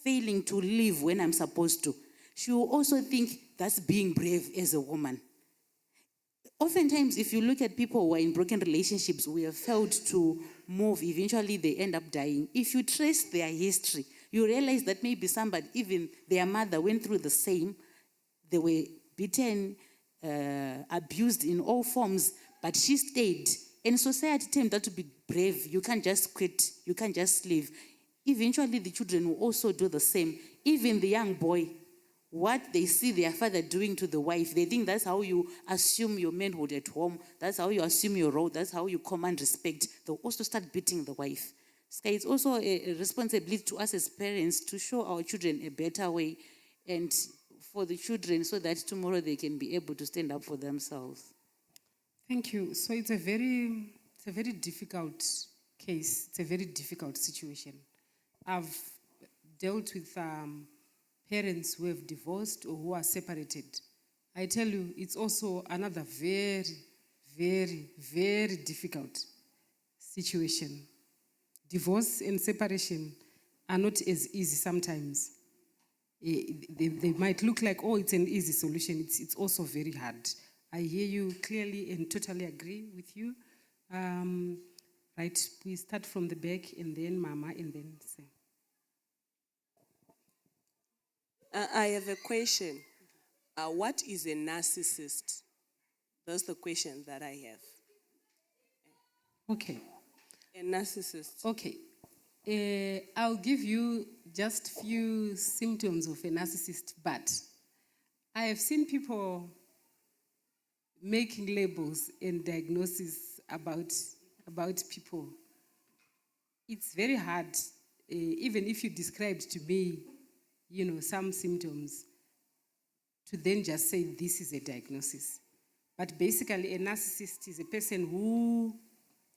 failing to live when I'm supposed to, she will also think that's being brave as a woman. Oftentimes, if you look at people who are in broken relationships, who have failed to move, eventually they end up dying. If you trace their history, you realize that maybe somebody, even their mother, went through the same. They were beaten, abused in all forms, but she stayed. And society termed that to be brave. You can't just quit. You can't just leave. Eventually, the children will also do the same. Even the young boy, what they see their father doing to the wife, they think that's how you assume your manhood at home. That's how you assume your role. That's how you command respect. They'll also start beating the wife. So it's also a responsibility to us as parents to show our children a better way, and for the children so that tomorrow they can be able to stand up for themselves. Thank you. So it's a very difficult case. It's a very difficult situation. I've dealt with parents who have divorced or who are separated. I tell you, it's also another very, very, very difficult situation. Divorce and separation are not as easy sometimes. They might look like, oh, it's an easy solution. It's also very hard. I hear you clearly and totally agree with you. Right, we start from the back and then Mama and then Sam. I have a question. What is a narcissist? That's the question that I have. Okay. A narcissist. Okay. I'll give you just few symptoms of a narcissist, but I have seen people making labels and diagnoses about people. It's very hard, even if you described to me, some symptoms, to then just say this is a diagnosis. But basically, a narcissist is a person who,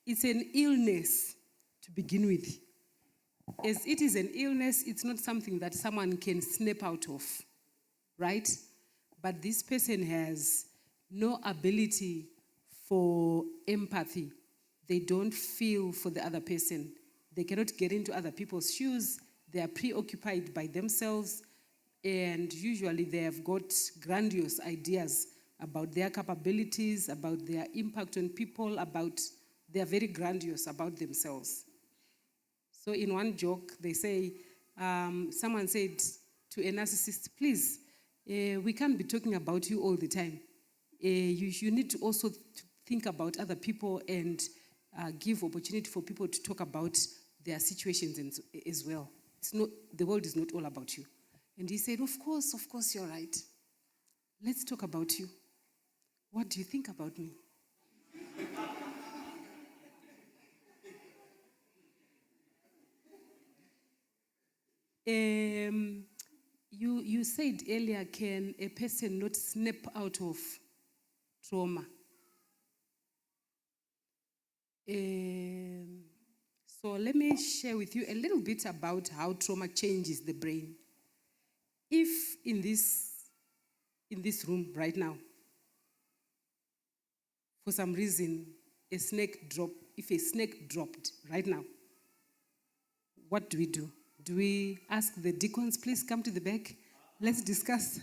it's an illness to begin with. As it is an illness, it's not something that someone can snap out of, right? But this person has no ability for empathy. They don't feel for the other person. They cannot get into other people's shoes. They are preoccupied by themselves, and usually they have got grandiose ideas about their capabilities, about their impact on people, they are very grandiose about themselves. So in one joke, they say, someone said to a narcissist, please, we can't be talking about you all the time. You need to also think about other people and give opportunity for people to talk about their situations as well. The world is not all about you. And he said, of course, you're right. Let's talk about you. What do you think about me? You said earlier, can a person not snap out of trauma? So let me share with you a little bit about how trauma changes the brain. If in this room right now, for some reason, if a snake dropped right now, what do? Do we ask the deacons, please come to the back? Let's discuss.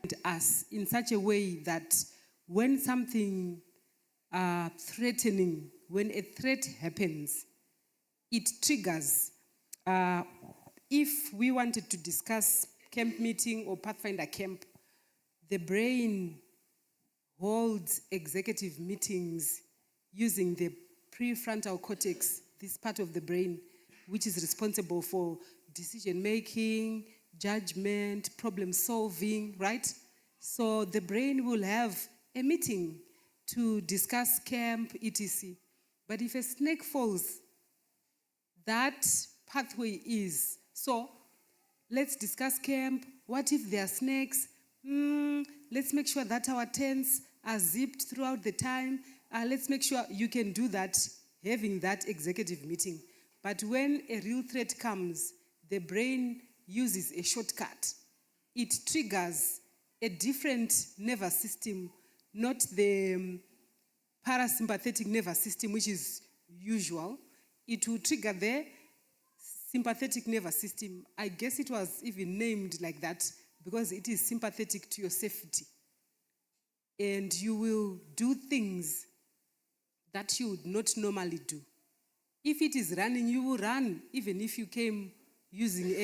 And us in such a way that when something threatening. When a threat happens, it triggers. If we wanted to discuss camp meeting or Pathfinder camp, the brain holds executive meetings using the prefrontal cortex, this part of the brain, which is responsible for decision-making, judgment, problem-solving, right? So the brain will have a meeting to discuss camp, etc. But if a snake falls, that pathway is, so let's discuss camp. What if there are snakes? Let's make sure that our tents are zipped throughout the time. Let's make sure you can do that, having that executive meeting. But when a real threat comes, the brain uses a shortcut. It triggers a different nervous system, not the parasympathetic nervous system, which is usual. It will trigger the sympathetic nervous system. I guess it was even named like that because it is sympathetic to your safety. And you will do things that you would not normally do. If it is running, you will run, even if you came using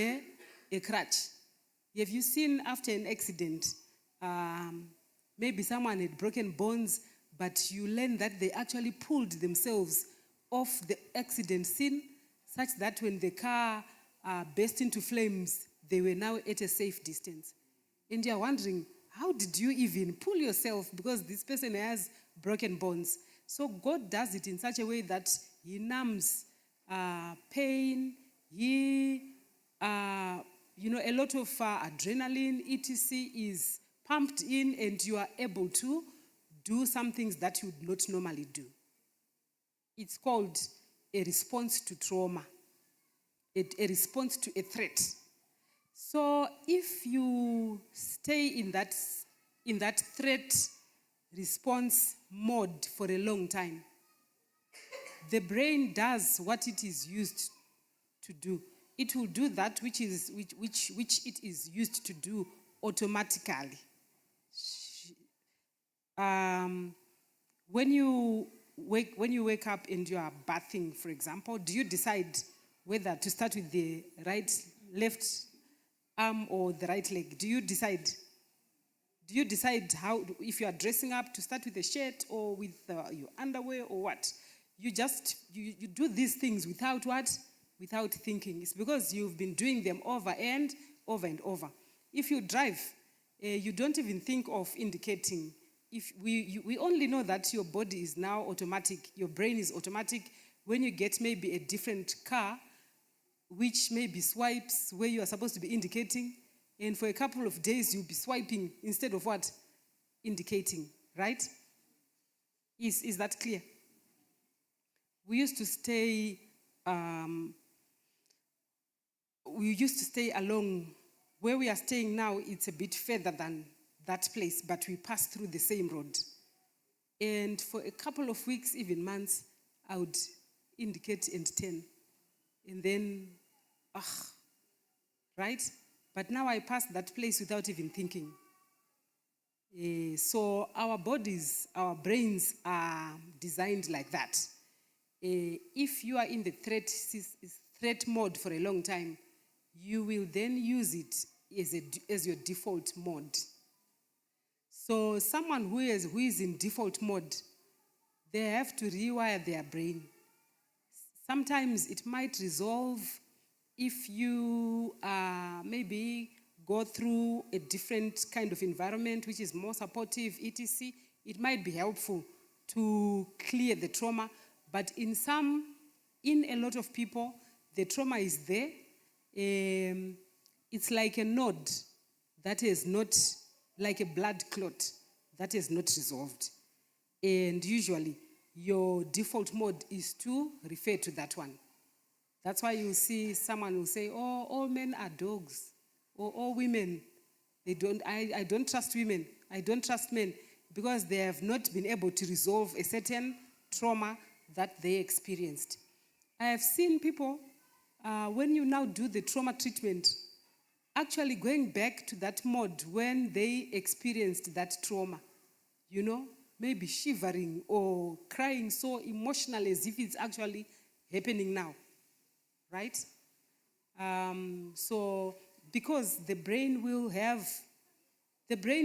a crutch. Have you seen after an accident, maybe someone had broken bones, but you learn that they actually pulled themselves off the accident scene, such that when the car burst into flames, they were now at a safe distance. And you're wondering, how did you even pull yourself? Because this person has broken bones. So God does it in such a way that he numbs pain, a lot of adrenaline, etc. is pumped in, and you are able to do some things that you would not normally do. It's called a response to trauma, a response to a threat. So if you stay in that threat response mode for a long time, the brain does what it is used to do. It will do that which it is used to do automatically. When you wake up and you are bathing, for example, do you decide whether to start with the left arm or the right leg? Do you decide how, if you are dressing up, to start with a shirt or with your underwear or what? You do these things without what? Without thinking. It's because you've been doing them over and over. If you drive, you don't even think of indicating. If we only know that your body is now automatic, your brain is automatic when you get maybe a different car, which maybe swipes where you are supposed to be indicating, and for a couple of days you'll be swiping instead of what? Indicating, right? Is that clear? We used to stay along where we are staying now. It's a bit further than that place, but we pass through the same road. And for a couple of weeks, even months, I would indicate and turn. And then, right? But now I pass that place without even thinking. So our bodies, our brains are designed like that. If you are in the threat mode for a long time, you will then use it as your default mode. So someone who is in default mode, they have to rewire their brain. Sometimes it might resolve if you maybe go through a different kind of environment which is more supportive, etc. It might be helpful to clear the trauma, but in a lot of people, the trauma is there. It's like a node that is not, like a blood clot that is not resolved. And usually, your default mode is to refer to that one. That's why you see someone will say, oh, all men are dogs. Or all women, I don't trust women. I don't trust men. Because they have not been able to resolve a certain trauma that they experienced. I have seen people, when you now do the trauma treatment, actually going back to that mode when they experienced that trauma. maybe shivering or crying so emotional as if it's actually happening now, right? So because the brain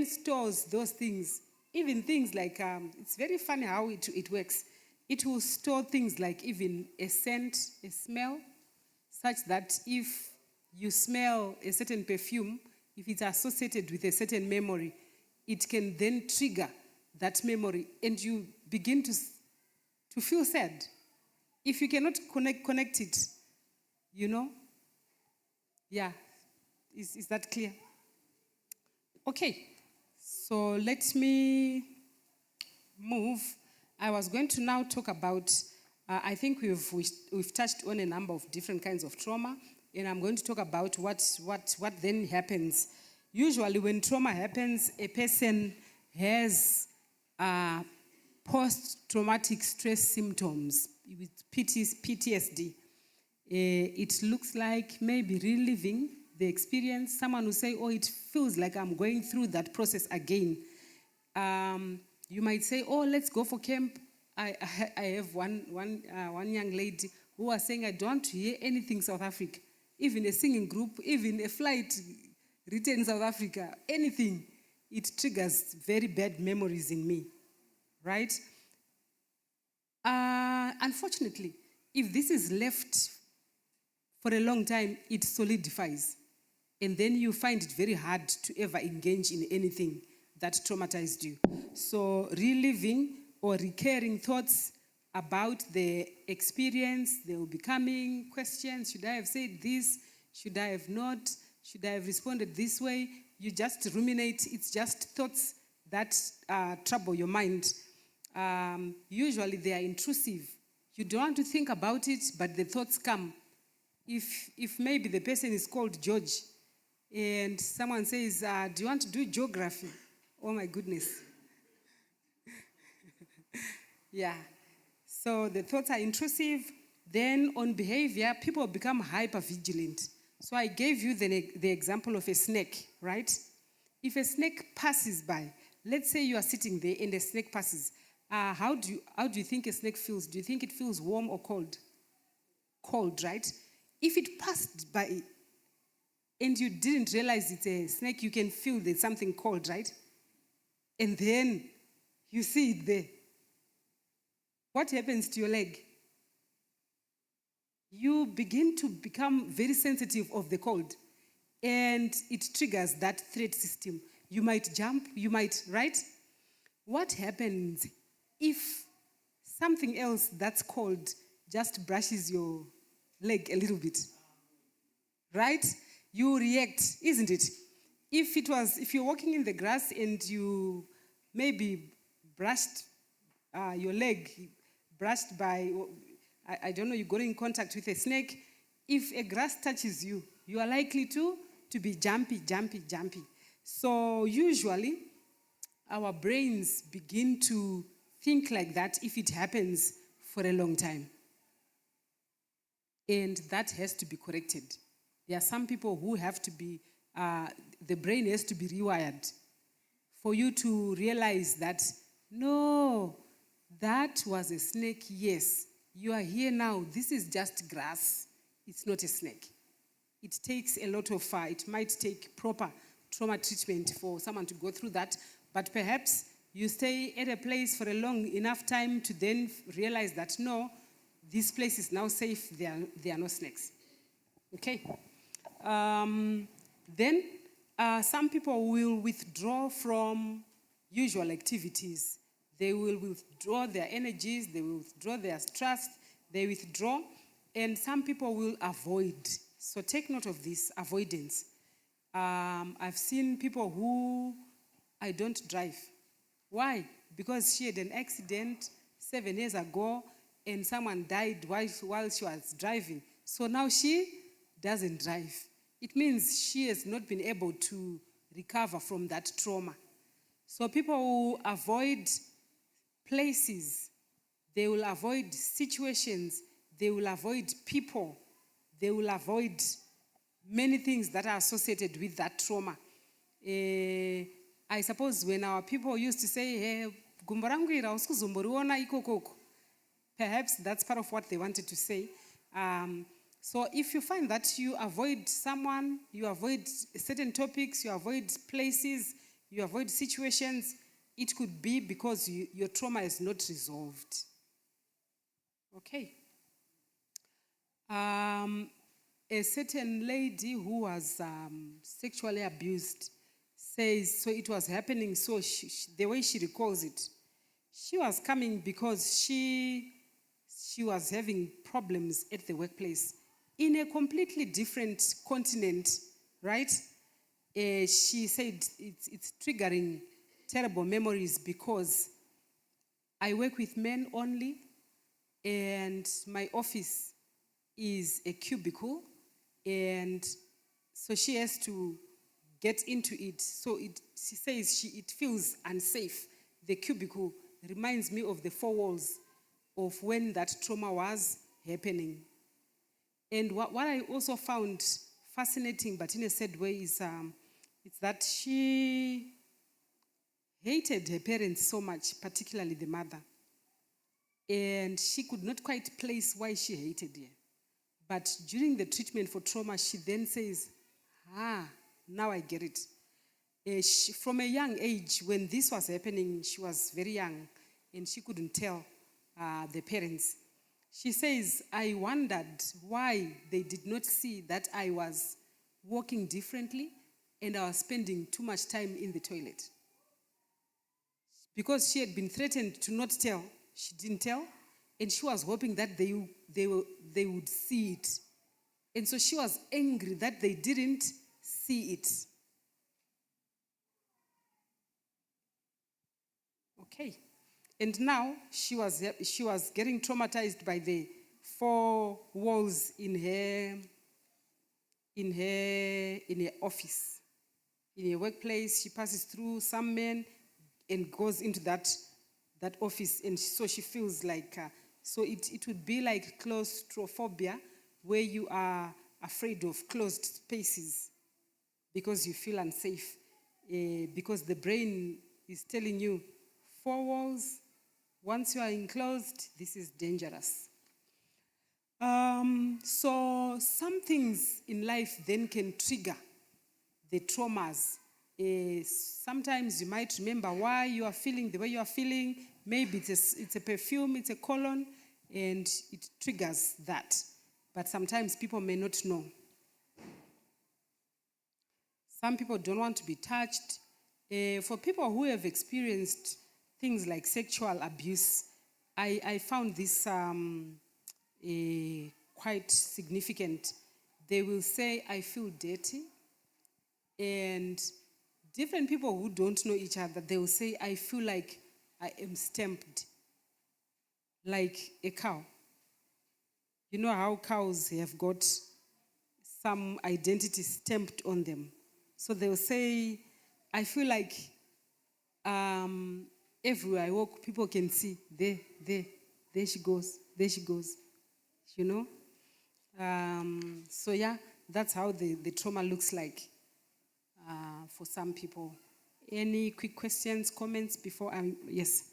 stores those things, even things like, it's very funny how it works. It will store things like even a scent, a smell, such that if you smell a certain perfume, if it's associated with a certain memory, it can then trigger that memory and you begin to feel sad. If you cannot connect it, you know? Yeah, is that clear? Okay, so let me move. I was going to now talk about, I think we've touched on a number of different kinds of trauma, and I'm going to talk about what then happens. Usually when trauma happens, a person has post-traumatic stress symptoms with PTSD. It looks like maybe reliving the experience. Someone will say, oh, it feels like I'm going through that process again. You might say, oh, let's go for camp. I have one young lady who was saying, I don't want to hear anything South Africa, even a singing group, even a flight written South Africa, anything. It triggers very bad memories in me, right? Unfortunately, if this is left for a long time, it solidifies. And then you find it very hard to ever engage in anything that traumatized you. So reliving or recurring thoughts about the experience, they will be coming questions. Should I have said this? Should I have not? Should I have responded this way? You just ruminate. It's just thoughts that trouble your mind. Usually they are intrusive. You don't want to think about it, but the thoughts come. If maybe the person is called George and someone says, do you want to do geography? Oh my goodness. Yeah. So the thoughts are intrusive. Then on behavior, people become hyper-vigilant. So I gave you the example of a snake, right? If a snake passes by, let's say you are sitting there and a snake passes, how do you think a snake feels? Do you think it feels warm or cold? Cold, right? If it passed by and you didn't realize it's a snake, you can feel there's something cold, right? And then you see it there. What happens to your leg? You begin to become very sensitive of the cold, and it triggers that threat system. You might jump, you might, right? What happens if something else that's cold just brushes your leg a little bit? Right? You react, isn't it? If you're walking in the grass and you maybe brushed your leg, brushed by, I don't know, you got in contact with a snake, if a grass touches you, you are likely to be jumpy. So usually, our brains begin to think like that if it happens for a long time. And that has to be corrected. There are some people who have to be, the brain has to be rewired for you to realize that, no, that was a snake, yes. You are here now, this is just grass. It's not a snake. It takes a lot of, it might take proper trauma treatment for someone to go through that, but perhaps you stay at a place for a long enough time to then realize that, no, this place is now safe, there are no snakes. Okay? Then some people will withdraw from usual activities. They will withdraw their energies, they will withdraw their trust, they withdraw, and some people will avoid. So take note of this, avoidance. I've seen people who, I don't drive. Why? Because she had an accident 7 years ago and someone died while she was driving. So now she doesn't drive. It means she has not been able to recover from that trauma. So people who avoid places, they will avoid situations, they will avoid people, they will avoid many things that are associated with that trauma. I suppose when our people used to say, hey, gumbo rangu iri hausi kuzomboriona ikokoko. Perhaps that's part of what they wanted to say. So if you find that you avoid someone, you avoid certain topics, you avoid places, you avoid situations, it could be because your trauma is not resolved. Okay. A certain lady who was sexually abused says, so it was happening, so the way she recalls it, she was coming because she was having problems at the workplace in a completely different continent, right? She said it's triggering terrible memories because I work with men only, and my office is a cubicle, and so she has to get into it. So she says it feels unsafe. The cubicle reminds me of the four walls of when that trauma was happening. And what I also found fascinating, but in a sad way, is it's that she hated her parents so much, particularly the mother. And she could not quite place why she hated her. But during the treatment for trauma, she then says, now I get it. From a young age, when this was happening, she was very young, and she couldn't tell the parents. She says, I wondered why they did not see that I was walking differently and I was spending too much time in the toilet. Because she had been threatened to not tell, she didn't tell, and she was hoping that they would see it. And so she was angry that they didn't see it. Okay. And now she was getting traumatized by the four walls in her office. In her workplace, she passes through some men and goes into that office, and so she feels like, so it would be like claustrophobia, where you are afraid of closed spaces because you feel unsafe, because the brain is telling you, four walls, once you are enclosed, this is dangerous. So some things in life then can trigger the traumas. Sometimes you might remember why you are feeling the way you are feeling. Maybe it's a perfume, it's a cologne, and it triggers that. But sometimes people may not know. Some people don't want to be touched. For people who have experienced things like sexual abuse, I found this quite significant. They will say, I feel dirty. And different people who don't know each other, they will say, I feel like I am stamped like a cow. You know how cows have got some identity stamped on them. So they'll say, I feel like everywhere I walk, people can see, there she goes, you know? So yeah, that's how the trauma looks like for some people. Any quick questions, comments before yes?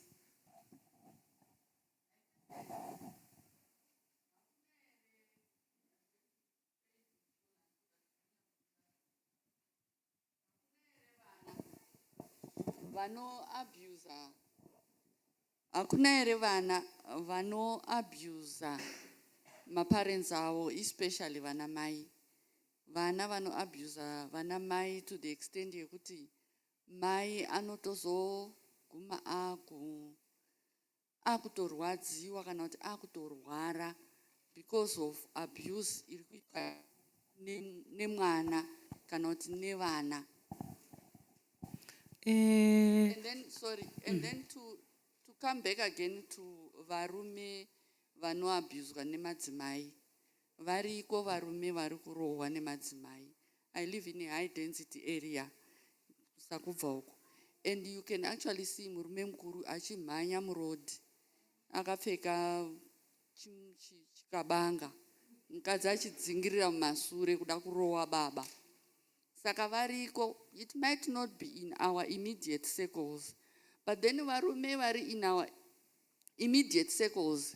Hakuna ere vana vano abuser maparents avo, especially vana mai. Vana vano abuser vana mai to the extent yekuti mai anotozo guma akutorwadziwa kana kuti akutorwara because of abuse iri kuitwa nemwana kana kuti nevana. And then to come back again to varume vano abuswa nemadzimai. Variko varume vari kurohwa nemadzimai. I live in a high density area. And you can actually see murume mukuru achimhanya murodi akapfeka chikabanga, mukadzi achidzingirira mumasure kuda kurohwa baba. Saka variko, it might not be in our immediate circles, But then varume vari in our immediate circles,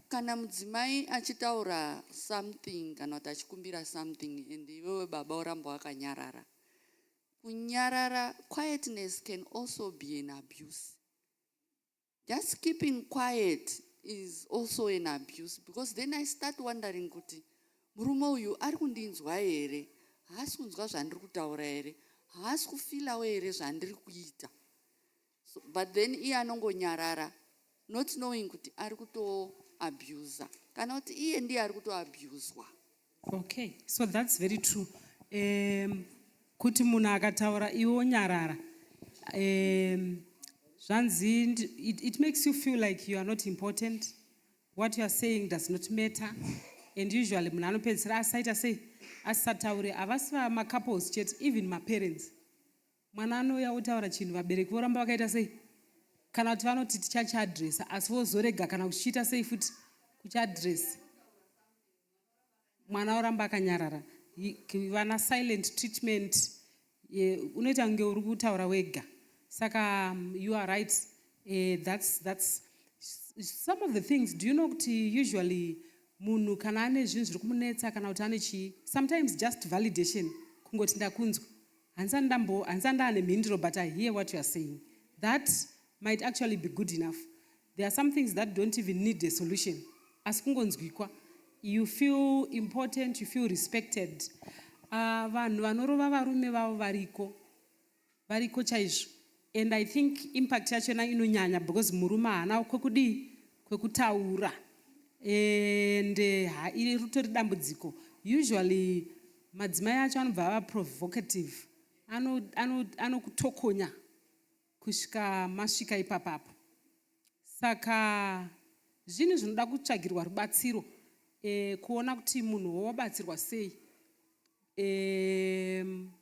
kana mudzimai achitaura something kana kuti achikumbira something and iwewe baba uramba wakanyarara. Kunyarara, quietness can also be an abuse. Just keeping quiet is also an abuse, because then I start wondering kuti murume uyu ari kundinzwa here, haasi kunzwa zvandiri kutaura here, haasi kufilawo here zvandiri kuita. But then iye anongonyarara, not knowing kuti ari kutoabusa kana kuti iye ndiye ari kutoabuswa. Okay, so that's very true. Kuti munhu akataura iwe wonyarara, zvanzi, it makes you feel like you are not important. What you are saying does not matter. And usually munhu anopedzisira asaita sei, asataure, havasi vamacouples chete, even maparents. Mwana anouya otaura chinhu, vabereki voramba vakaita sei, kana kuti vanoti tichachiadresa, asi vozorega kana kuchiita sei futi kuchiadresa. Mwana oramba akanyarara. Vana silent treatment, unoita kunge uri kutaura wega. Saka you are right. That's some of the things. Do you know kuti usually munhu kana ane zvinhu zviri kumunetsa kana kuti ane chii, sometimes just validation, kungoti ndakunzwa, hanza ndaane mhinduro, but I hear what you are saying. That might actually be good enough. There are some things that don't even need a solution. Asi kungonzwikwa, you feel important, you feel respected. Vanhu vanorova varume vavo variko chaizvo. And I think impact yachona inonyanya because murume haana kwekutaura. And iri rutori dambudziko. Usually madzimai acho anobva ava provocative. Anokutokonya kusvika masvika ipapapo. Saka zvinhu zvinoda kutsvagirwa rubatsiro. Kuona kuti munhu wabatsirwa sei.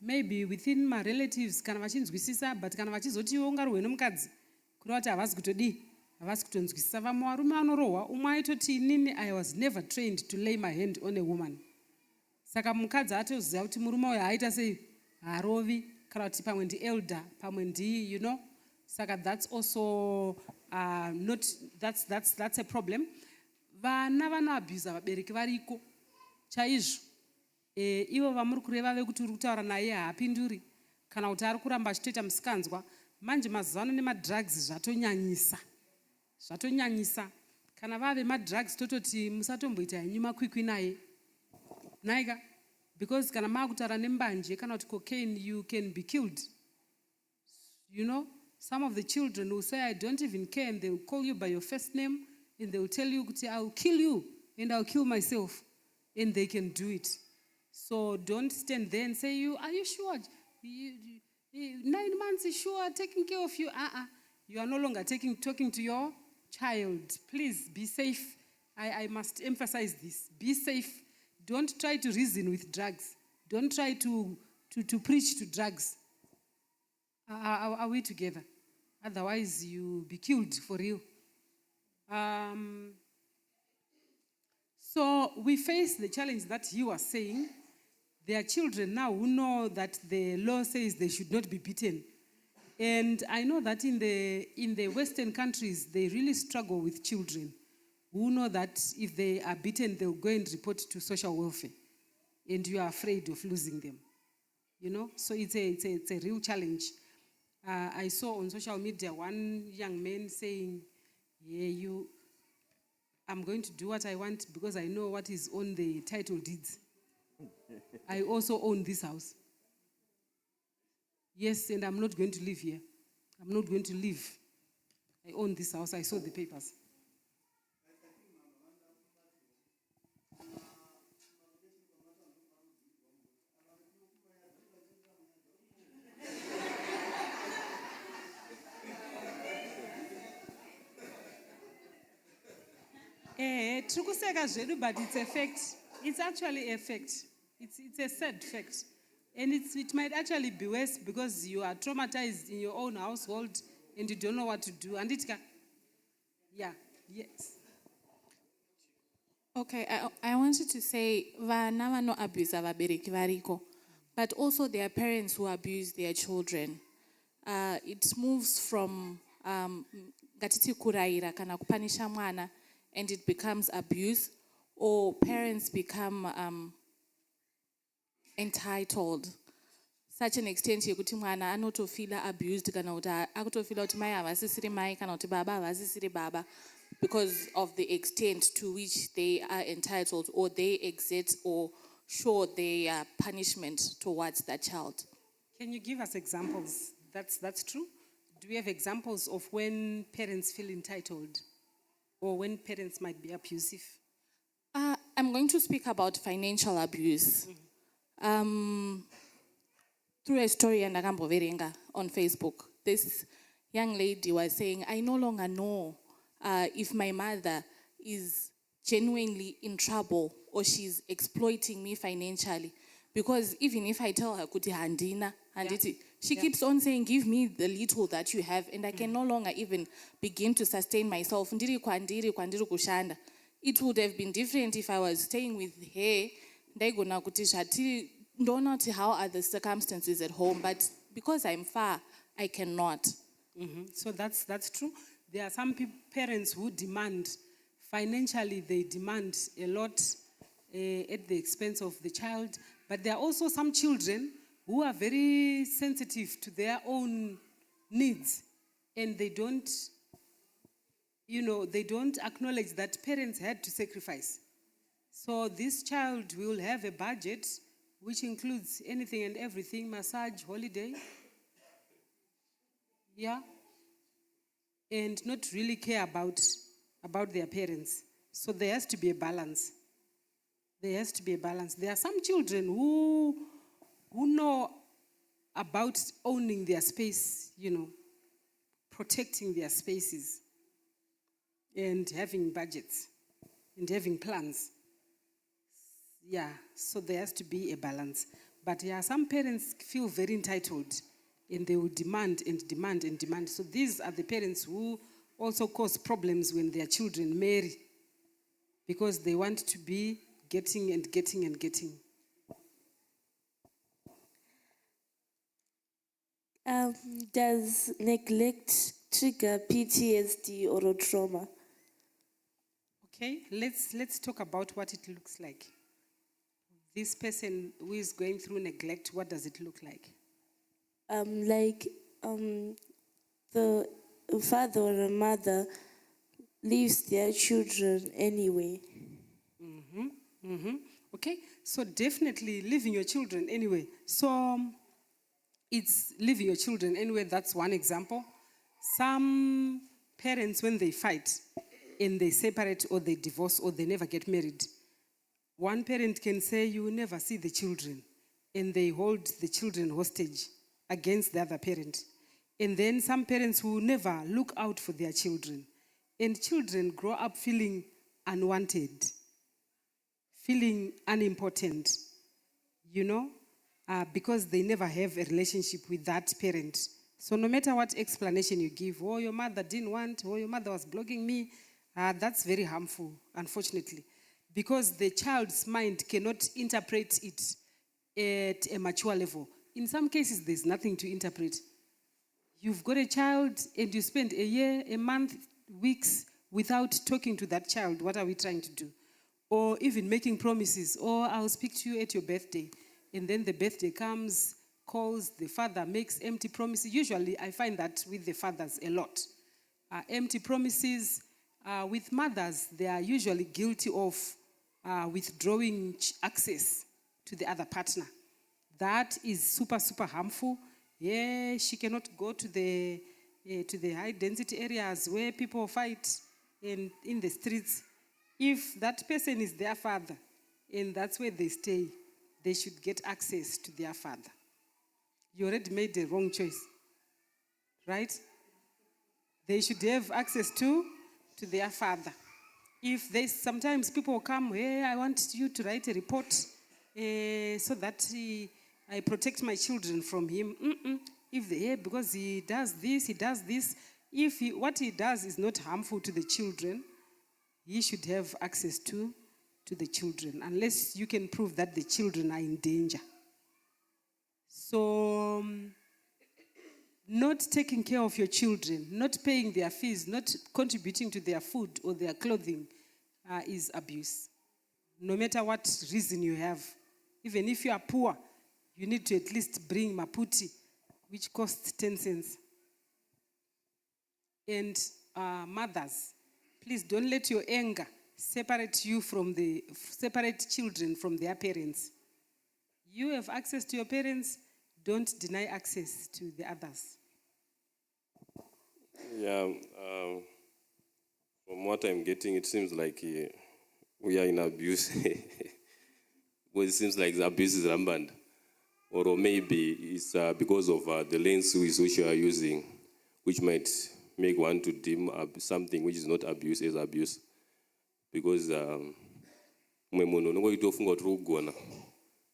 Maybe within my relatives kana vachinzwisisa, but kana vachizoti iwe ungarohwe nomukadzi kureva kuti havasi kutodii, havasi kutonzwisisa. Vamwe varume vanorohwa, umwe aitoti inini I was never trained to lay my hand on a woman. Saka mukadzi atoziva kuti murume uyu haaita sei, haarovi, kana kuti pamwe elder, pamwe ndii, you know. Saka that's also not, that's a problem. Vana vanoabhusa vabereki variko chaizvo. Ivo vamuri kureva vekuti uri kutaura naye haapinduri kana kuti ari kuramba achitoita musikanzwa. Manje mazuva ano nemadrugs zvatonyanyisa. Kana vave madrugs tototi musatomboita henyu makwikwi naye. Naika, because kana maakutaura nembanje kana kuti cocaine, you can be killed. You know, some of the children will say, I don't even care, and they will call you by your first name, and they will tell you, I will kill you, and I will kill myself. And they can do it. So don't stand there and say, are you sure? 9 months is sure taking care of you. You are no longer talking to your child. Please be safe. I must emphasize this. Be safe. Don't try to reason with drugs. Don't try to preach to drugs. Are we together? Otherwise, you'll be killed for real. So we face the challenge that you are saying. There are children now who know that the law says they should not be beaten. And I know that in the Western countries, they really struggle with children who know that if they are beaten, they'll go and report to social welfare. And you are afraid of losing them. You know, so it's a real challenge. I saw on social media one young man saying, I'm going to do what I want because I know what is on the title deeds. I also own this house. Yes, and I'm not going to live here. I'm not going to live. I own this house. I saw the papers. Trukuseka zvedu, but it's a fact. It's actually a fact. It's a sad fact. And it might actually be worse because you are traumatized in your own household and you don't know what to do. And yes. Okay, I wanted to say, vana vano abuse vabereki variko, but also there are parents who abuse their children. it moves from ngatiti kuraira kana kupanisha mwana, and it becomes abuse, or parents become entitled. Such an extent yekuti mwana anotofila abused kana kuti akutofila kuti mai havasisiri mai kana kuti baba havasisiri baba, because of the extent to which they are entitled, or they exert or show their punishment towards that child. Can you give us examples? That's true? Do we have examples of when parents feel entitled, or when parents might be abusive? I'm going to speak about financial abuse. Through a story and Agamboverenga on Facebook, this young lady was saying, I no longer know if my mother is genuinely in trouble or she's exploiting me financially. Because even if I tell her, kuti handina, she keeps on saying, give me the little that you have, and I can no longer even begin to sustain myself. It would have been different if I was staying with her. Don't know how are the circumstances at home, but because I'm far, I cannot. So that's true. There are some parents who demand, financially they demand a lot at the expense of the child, but there are also some children who are very sensitive to their own needs, and they don't acknowledge that parents had to sacrifice. So this child will have a budget which includes anything and everything, massage, holiday, and not really care about their parents. So there has to be a balance. There has to be a balance. There are some children who know about owning their space, protecting their spaces, and having budgets, and having plans. So there has to be a balance. But some parents feel very entitled, and they will demand and demand and demand. So these are the parents who also cause problems when their children marry, because they want to be getting and getting and getting. Does neglect trigger PTSD or a trauma? Okay, let's talk about what it looks like. This person who is going through neglect, what does it look like? The father or a mother leaves their children anyway. Okay, so definitely leaving your children anyway. So it's leaving your children anyway, that's one example. Some parents, when they fight and they separate or they divorce or they never get married, one parent can say, you will never see the children, and they hold the children hostage against the other parent. And then some parents will never look out for their children, and children grow up feeling unwanted, feeling unimportant, because they never have a relationship with that parent. So no matter what explanation you give, oh, your mother didn't want, oh, your mother was blocking me, that's very harmful, unfortunately, because the child's mind cannot interpret it at a mature level. In some cases, there's nothing to interpret. You've got a child and you spend a year, a month, weeks without talking to that child. What are we trying to do? Or even making promises. Or I'll speak to you at your birthday. And then the birthday comes, calls, the father makes empty promises. Usually, I find that with the fathers a lot. Empty promises. With mothers, they are usually guilty of withdrawing access to the other partner. That is super, super harmful. Yeah, she cannot go to the high density areas where people fight in the streets. If that person is their father and that's where they stay, they should get access to their father. You already made the wrong choice, right? They should have access to their father. If there's sometimes people come, hey, I want you to write a report so that I protect my children from him. Because he does this. If what he does is not harmful to the children, he should have access to the children, unless you can prove that the children are in danger. So not taking care of your children, not paying their fees, not contributing to their food or their clothing is abuse. No matter what reason you have. Even if you are poor, you need to at least bring maputi, which costs 10 cents. And mothers, please don't let your anger separate children from their parents. You have access to your parents, don't deny access to the others. Yeah, from what I'm getting, it seems like we are in abuse. Well, it seems like the abuse is rampant. Or maybe it's because of the lens which you are using, which might make one to deem something which is not abuse as abuse. Because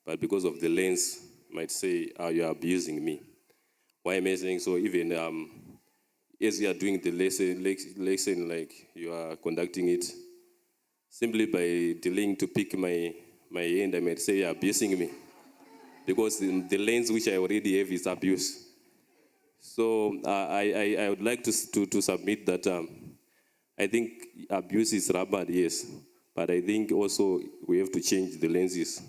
but because of the lens, might say, you are abusing me. Why am I saying so? Even as you are doing the lesson, like you are conducting it, simply by delaying to pick my hand, I might say, you are abusing me. Because the lens which I already have is abuse. So I would like to submit that I think abuse is rampant, yes. But I think also we have to change the lenses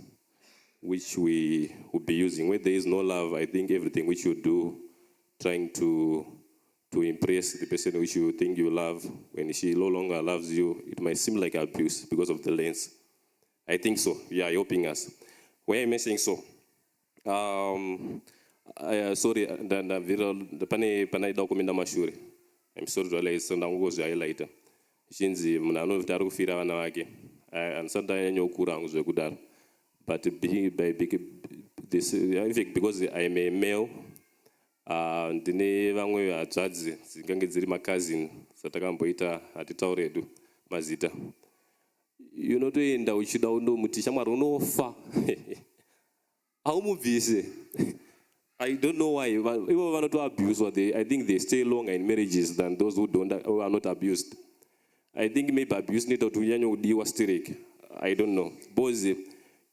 which we will be using. When there is no love, I think everything which you do, trying to impress the person which you think you love, when she no longer loves you, it might seem like abuse because of the lens. I think so. Yeah, helping us. Why am I saying so? Sorry, pane dokumenta mashure. I'm sorry to highlight. Shinzi mnano vitari kufira vana vake. Ansanda nyokura anguzwe kudaro. But because I am a male, ndine vamwe vadzadzi dzingange dziri makazini satakamboita hatitauredu mazita. Unotoenda uchida undomuti shamwari unofa. Haumubvise. I don't know why. People are not abused, or I think they stay longer in marriages than those who are not abused. I think maybe abuse need to do I don't know. Because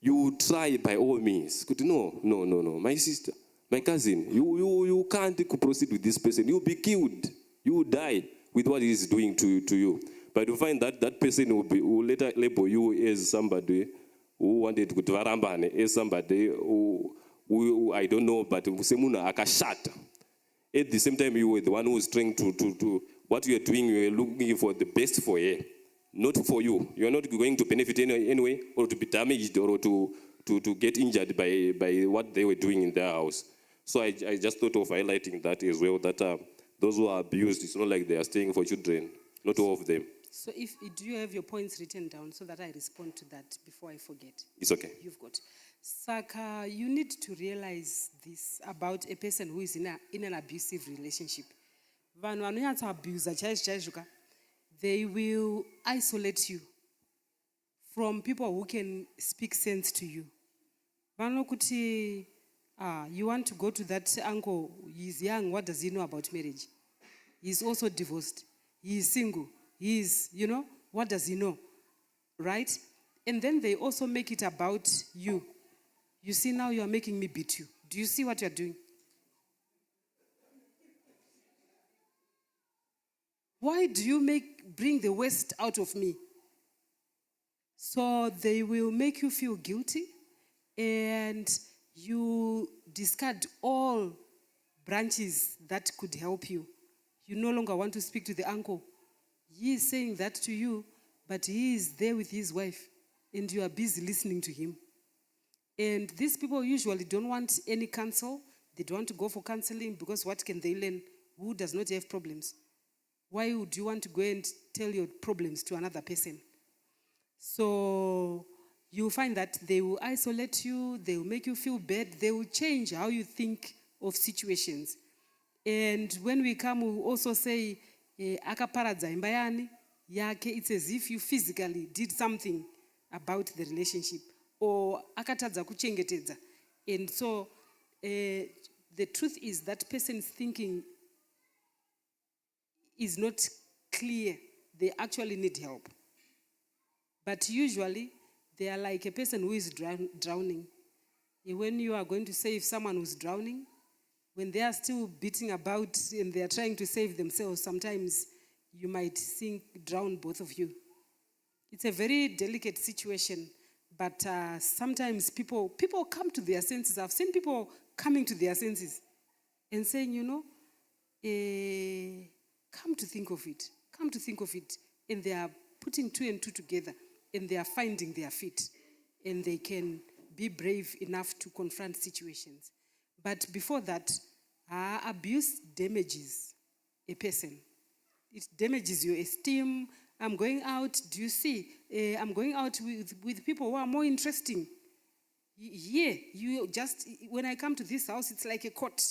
you try by all means. No. My sister, my cousin, you can't proceed with this person. You'll be killed. You will die with what he is doing to you. But you find that person will later label you as somebody who wanted to varambane, as somebody who I don't know, but semuna akashata. At the same time, you were the one who was trying to what you are doing. You are looking for the best for her, not for you. You are not going to benefit anyway, or to be damaged, or to get injured by what they were doing in their house. So I just thought of highlighting that as well. That those who are abused, it's not like they are staying for children. Not all of them. So do you have your points written down so that I respond to that before I forget? It's okay. You've got. Saka, you need to realize this about a person who is in an abusive relationship. They will isolate you from people who can speak sense to you. You want to go to that uncle, he's young, what does he know about marriage? He's also divorced. He is single. He is, what does he know? Right? And then they also make it about you. You see, now you are making me beat you. Do you see what you're doing? Why do you bring the worst out of me? So they will make you feel guilty, and you discard all branches that could help you. You no longer want to speak to the uncle. He is saying that to you, but he is there with his wife, and you are busy listening to him. And these people usually don't want any counsel. They don't want to go for counseling because what can they learn? Who does not have problems? Why would you want to go and tell your problems to another person? So you find that they will isolate you, they will make you feel bad, they will change how you think of situations. And when we come, we will also say, akaparadza imba yani yake, it's as if you physically did something about the relationship. Or akatadza kuchengetedza. And so the truth is that person's thinking is not clear. They actually need help. But usually, they are like a person who is drowning. When you are going to save someone who's drowning, when they are still beating about and they are trying to save themselves, sometimes you might drown both of you. It's a very delicate situation, but sometimes people come to their senses. I've seen people coming to their senses and saying, come to think of it, and they are putting 2 and 2 together, and they are finding their feet, and they can be brave enough to confront situations. But before that, abuse damages a person. It damages your esteem. I'm going out, do you see? I'm going out with people who are more interesting. Yeah, when I come to this house, it's like a court.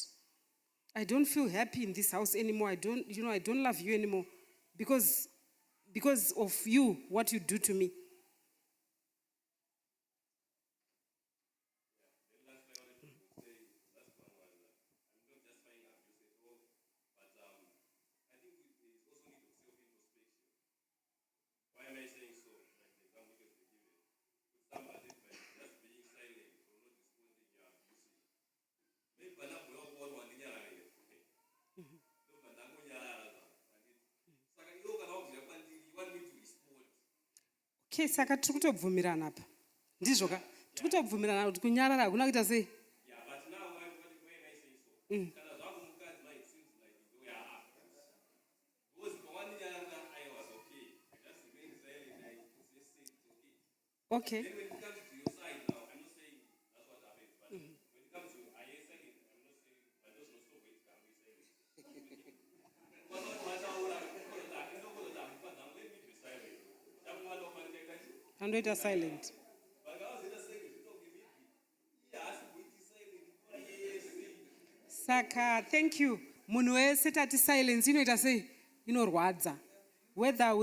I don't feel happy in this house anymore. I don't love you anymore because of you, what you do to me. Why am I saying so? Like the example just given. Somebody by just being silent or not responding, you are abusing. Maybe by now we all want one thing. Okay, saka tiri kutobvumirana apa. Ndizvo ka? Tiri kutobvumirana kuti kunyarara hakuna kuita sei? Yeah, but now why am I saying so? Kana zvangu mukadzi it seems like we are up. Because one nyarara I was okay. I just remained silent. I just said it's okay. Okay. Then when it comes to your side now, I'm not saying that's what happened, but when it comes to I am silent, I'm not saying but those not so wait can be silent. And wait a silent. Saka, thank you. Munhu wese tati silence inoita sei? Inorwadza. Whether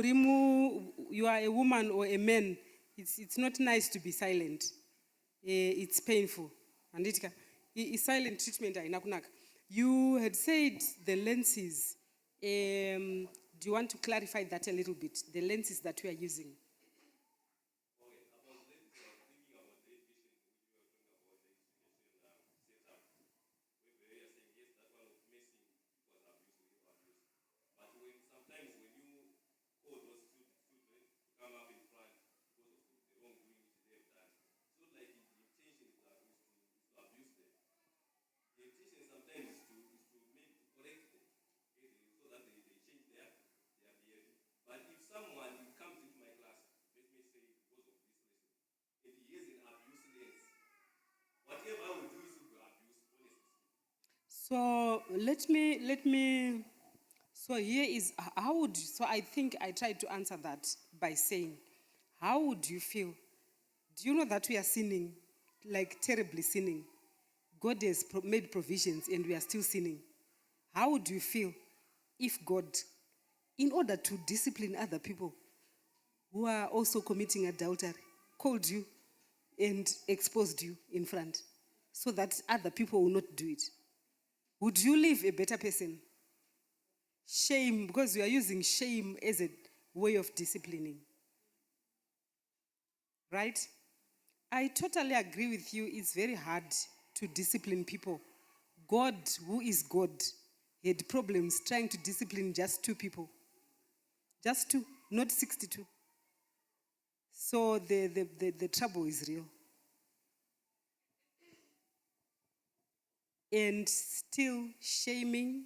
you are a woman or a man, it's not nice to be silent. It's painful. Anditika, silent treatment haina kunaka. You had said the lenses. Do you want to clarify that a little bit? The lenses that we are using. So let me. So here is so I think I tried to answer that by saying, how would you feel? Do you know that we are sinning, like terribly sinning? God has made provisions and we are still sinning. How would you feel if God, in order to discipline other people who are also committing adultery, called you and exposed you in front so that other people will not do it? Would you live a better person? Shame, because we are using shame as a way of disciplining. Right? I totally agree with you. It's very hard to discipline people. God, who is God, had problems trying to discipline just 2 people. Just 2, not 62. So the trouble is real. And still, shaming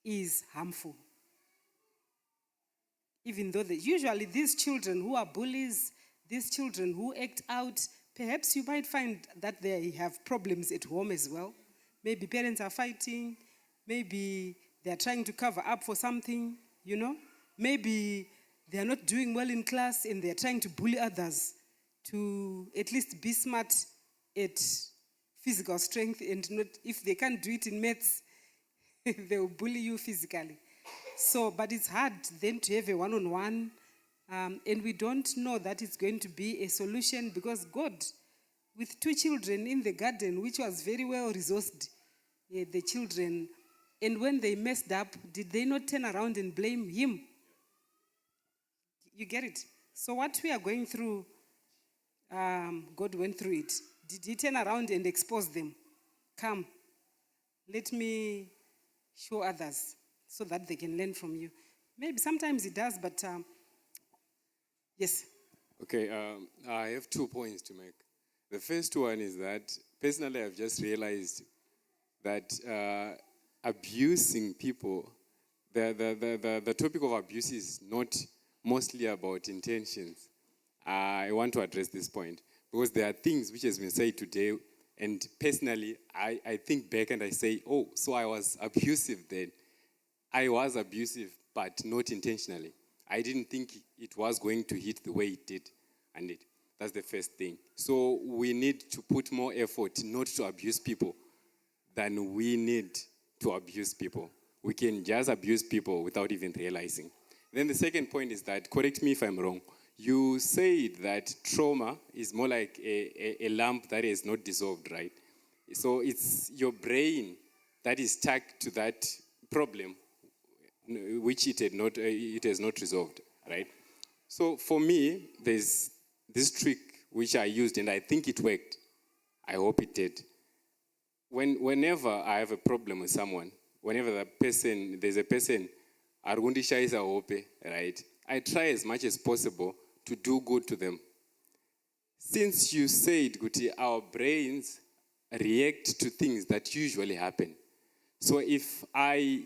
is harmful. Even though usually these children who are bullies, these children who act out, perhaps you might find that they have problems at home as well. Maybe parents are fighting. Maybe they are trying to cover up for something, Maybe they are not doing well in class and they are trying to bully others to at least be smart at physical strength, and not, if they can't do it in maths, they will bully you physically. So, but it's hard then to have a one-on-one, and we don't know that it's going to be a solution because God, with 2 children in the garden, which was very well resourced, the children, and when they messed up, did they not turn around and blame him? You get it? So what we are going through, God went through it. Did he turn around and expose them? Come, let me show others so that they can learn from you. Maybe sometimes it does, but yes. Okay, I have 2 points to make. The first one is that personally I've just realized that abusing people, the topic of abuse is not mostly about intentions. I want to address this point because there are things which has been said today, and personally I think back and I say, oh, so I was abusive then. I was abusive, but not intentionally. I didn't think it was going to hit the way it did, and that's the first thing. So we need to put more effort not to abuse people than we need to abuse people. We can just abuse people without even realizing. Then the second point is that, correct me if I'm wrong, you said that trauma is more like a lamp that is not dissolved, right? So it's your brain that is stuck to that problem which it has not resolved, right? So for me, there's this trick which I used and I think it worked. I hope it did. Whenever I have a problem with someone, whenever there's a person, right? I try as much as possible to do good to them. Since you said, Guti, our brains react to things that usually happen. So if I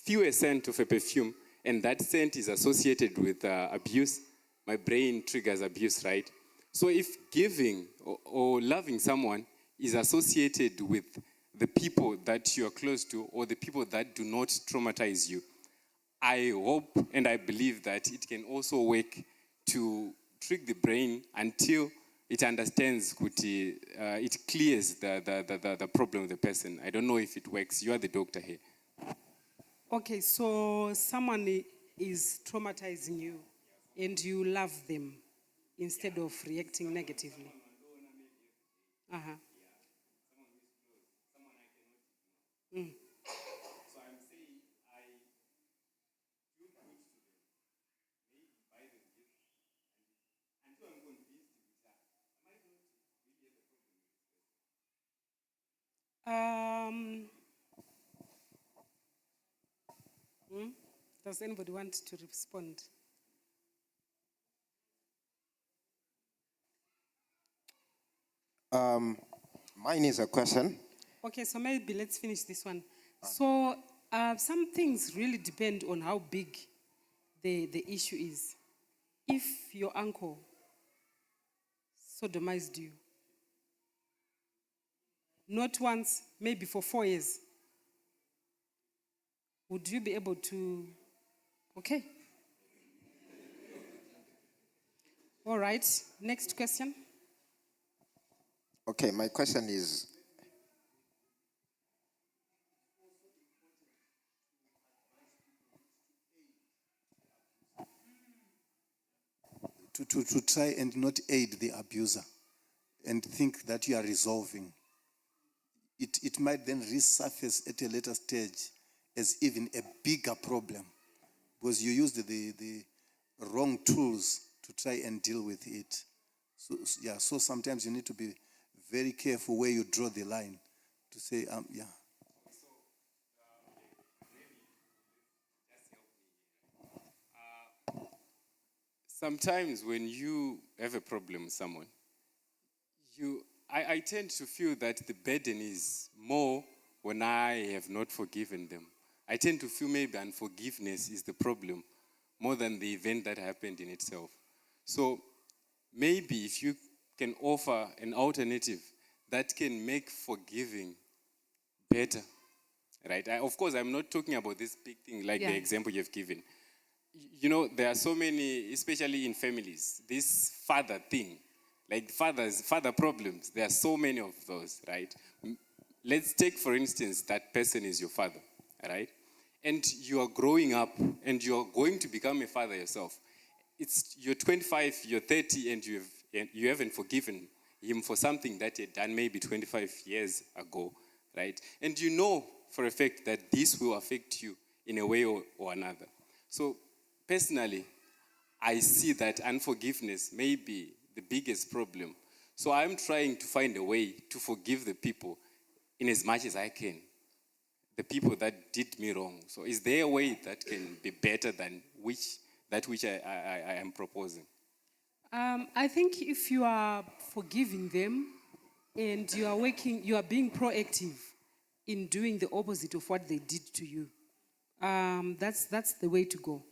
feel a scent of a perfume and that scent is associated with abuse, my brain triggers abuse, right? So if giving or loving someone is associated with the people that you are close to or the people that do not traumatize you, I hope and I believe that it can also work to trick the brain until it understands, it clears the problem with the person. I don't know if it works. You are the doctor here. Okay, so someone is traumatizing you and you love them instead of reacting negatively. Uh-huh. Mm. So I'm saying I do good to them, maybe buy them gifts, until I'm convinced with that. Am I going to really have a problem with this person? Does anybody want to respond? Mine is a question. Okay, so maybe let's finish this one. So some things really depend on how big the issue is. If your uncle sodomized you, not once, maybe for 4 years, would you be able to, okay. All right, next question. Okay, my question is, to try and not aid the abuser and think that you are resolving. It might then resurface at a later stage as even a bigger problem because you used the wrong tools to try and deal with it. So sometimes you need to be very careful where you draw the line to say, yeah. Sometimes when you have a problem with someone, I tend to feel that the burden is more when I have not forgiven them. I tend to feel maybe unforgiveness is the problem more than the event that happened in itself. So maybe if you can offer an alternative that can make forgiving better, right? Of course, I'm not talking about this big thing like the example you've given. You know, there are so many, especially in families, this father thing, like father problems, there are so many of those, right? Let's take, for instance, that person is your father, right? And you are growing up and you're going to become a father yourself. You're 25, you're 30, and you haven't forgiven him for something that he had done maybe 25 years ago, right? And you know for a fact that this will affect you in a way or another. So personally, I see that unforgiveness may be the biggest problem. So I'm trying to find a way to forgive the people in as much as I can. the people that did me wrong. So is there a way that can be better than that which I am proposing? I think if you are forgiving them and you are being proactive in doing the opposite of what they did to you, that's the way to go.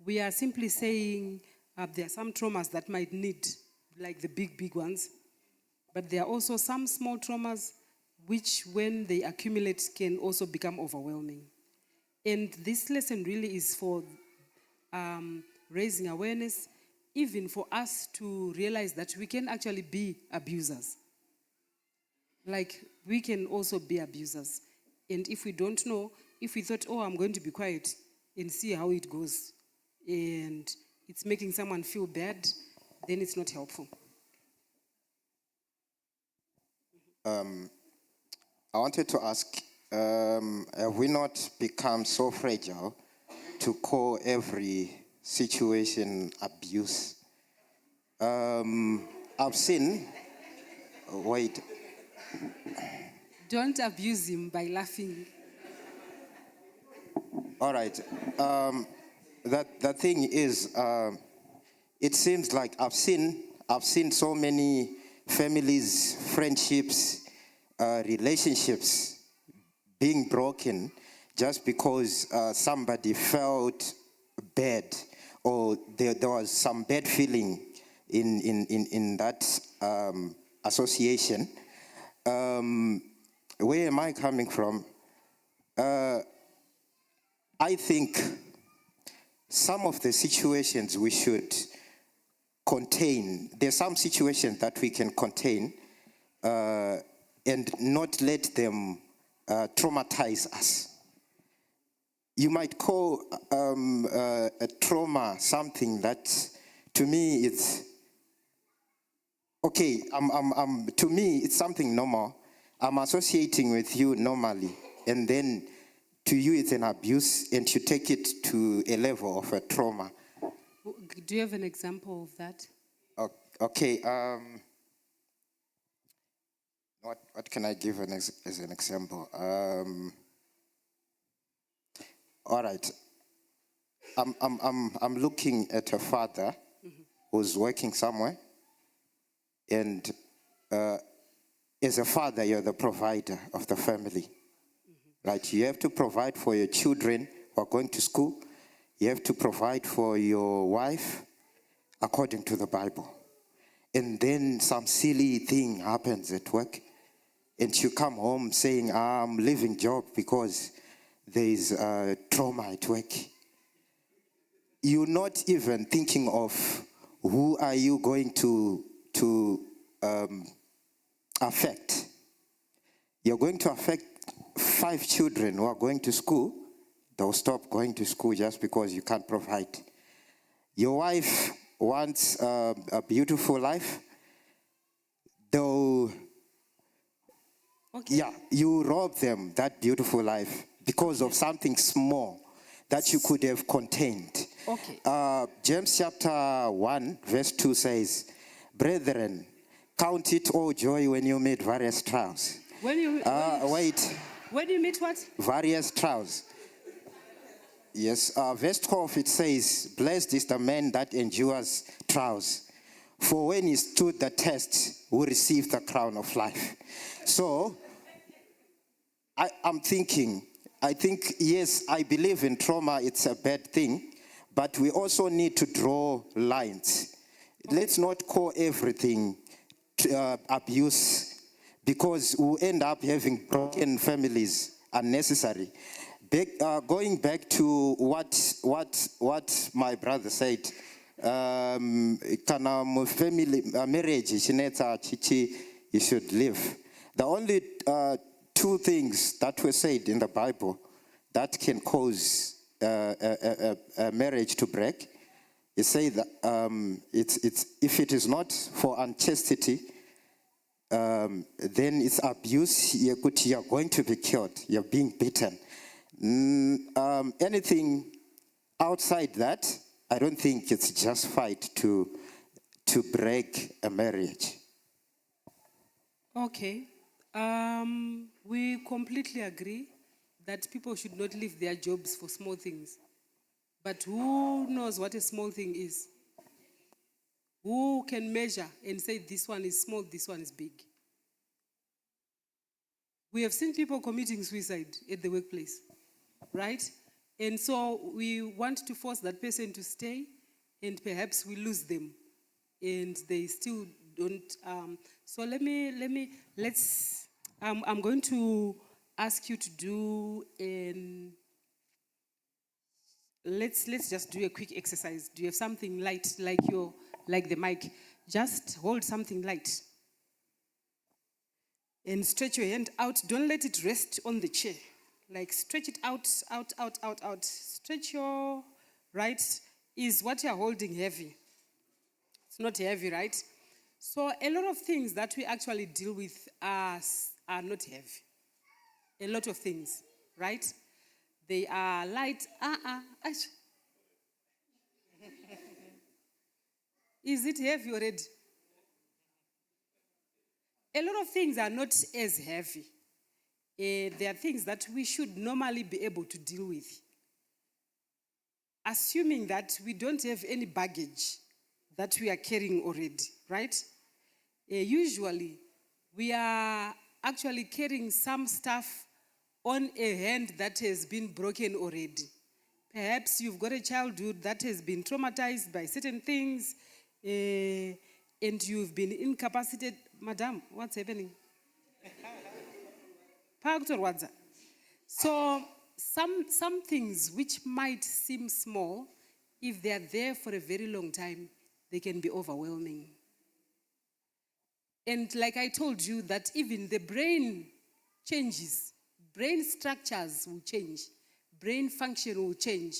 We are simply saying there are some traumas that might need, like the big ones, but there are also some small traumas which, when they accumulate, can also become overwhelming. And this lesson really is for raising awareness, even for us to realize that we can actually be abusers. Like, we can also be abusers. And if we don't know, if we thought, oh, I'm going to be quiet and see how it goes, and it's making someone feel bad, then it's not helpful. I wanted to ask, have we not become so fragile to call every situation abuse? I've seen, wait. Don't abuse him by laughing. All right. The thing is, it seems like I've seen so many families, friendships, relationships being broken just because somebody felt bad, or there was some bad feeling in that association. Where am I coming from? I think some of the situations we should contain. There's some situations that we can contain and not let them traumatize us. You might call a trauma something that, to me, it's okay. To me, it's something normal. I'm associating with you normally, and then to you it's an abuse, and you take it to a level of a trauma. Do you have an example of that? Okay. What can I give as an example? All right. I'm looking at a father who's working somewhere, and as a father, you're the provider of the family. Right? You have to provide for your children who are going to school. You have to provide for your wife according to the Bible. And then some silly thing happens at work, and you come home saying, I'm leaving job because there is trauma at work. You're not even thinking of who are you going to affect. You're going to affect 5 children who are going to school. They'll stop going to school just because you can't provide. Your wife wants a beautiful life. Though, yeah, you rob them that beautiful life because of something small that you could have contained. Okay. James chapter 1, verse 2 says, brethren, count it all joy when you meet various trials. When you meet what? Various trials. Yes, verse 12, it says, blessed is the man that endures trials, for when he stood the test, will receive the crown of life. So, I think, yes, I believe in trauma, it's a bad thing, but we also need to draw lines. Let's not call everything abuse, because we'll end up having broken families unnecessary. Going back to what my brother said, family marriage you should live. The only 2 things that were said in the Bible that can cause a marriage to break, it says that it's if it is not for unchastity, then it's abuse. You're going to be killed. You're being beaten. Anything outside that, I don't think it's justified to break a marriage. Okay. We completely agree that people should not leave their jobs for small things. But who knows what a small thing is? Who can measure and say this one is small, this one is big? We have seen people committing suicide at the workplace, right? And so we want to force that person to stay, and perhaps we lose them, and they still don't. So I'm going to ask you to do let's just do a quick exercise. Do you have something light, like the mic? Just hold something light. And stretch your hand out. Don't let it rest on the chair. Like stretch it out. Stretch your right. Is what you're holding heavy? It's not heavy, right? So a lot of things that we actually deal with are not heavy. A lot of things, right? They are light. Is it heavy already? A lot of things are not as heavy. There are things that we should normally be able to deal with. Assuming that we don't have any baggage that we are carrying already, right? Usually, we are actually carrying some stuff on a hand that has been broken already. Perhaps you've got a childhood that has been traumatized by certain things, and you've been incapacitated. Madam, what's happening? So some things which might seem small, if they are there for a very long time, they can be overwhelming. And like I told you, that even the brain changes. Brain structures will change. Brain function will change.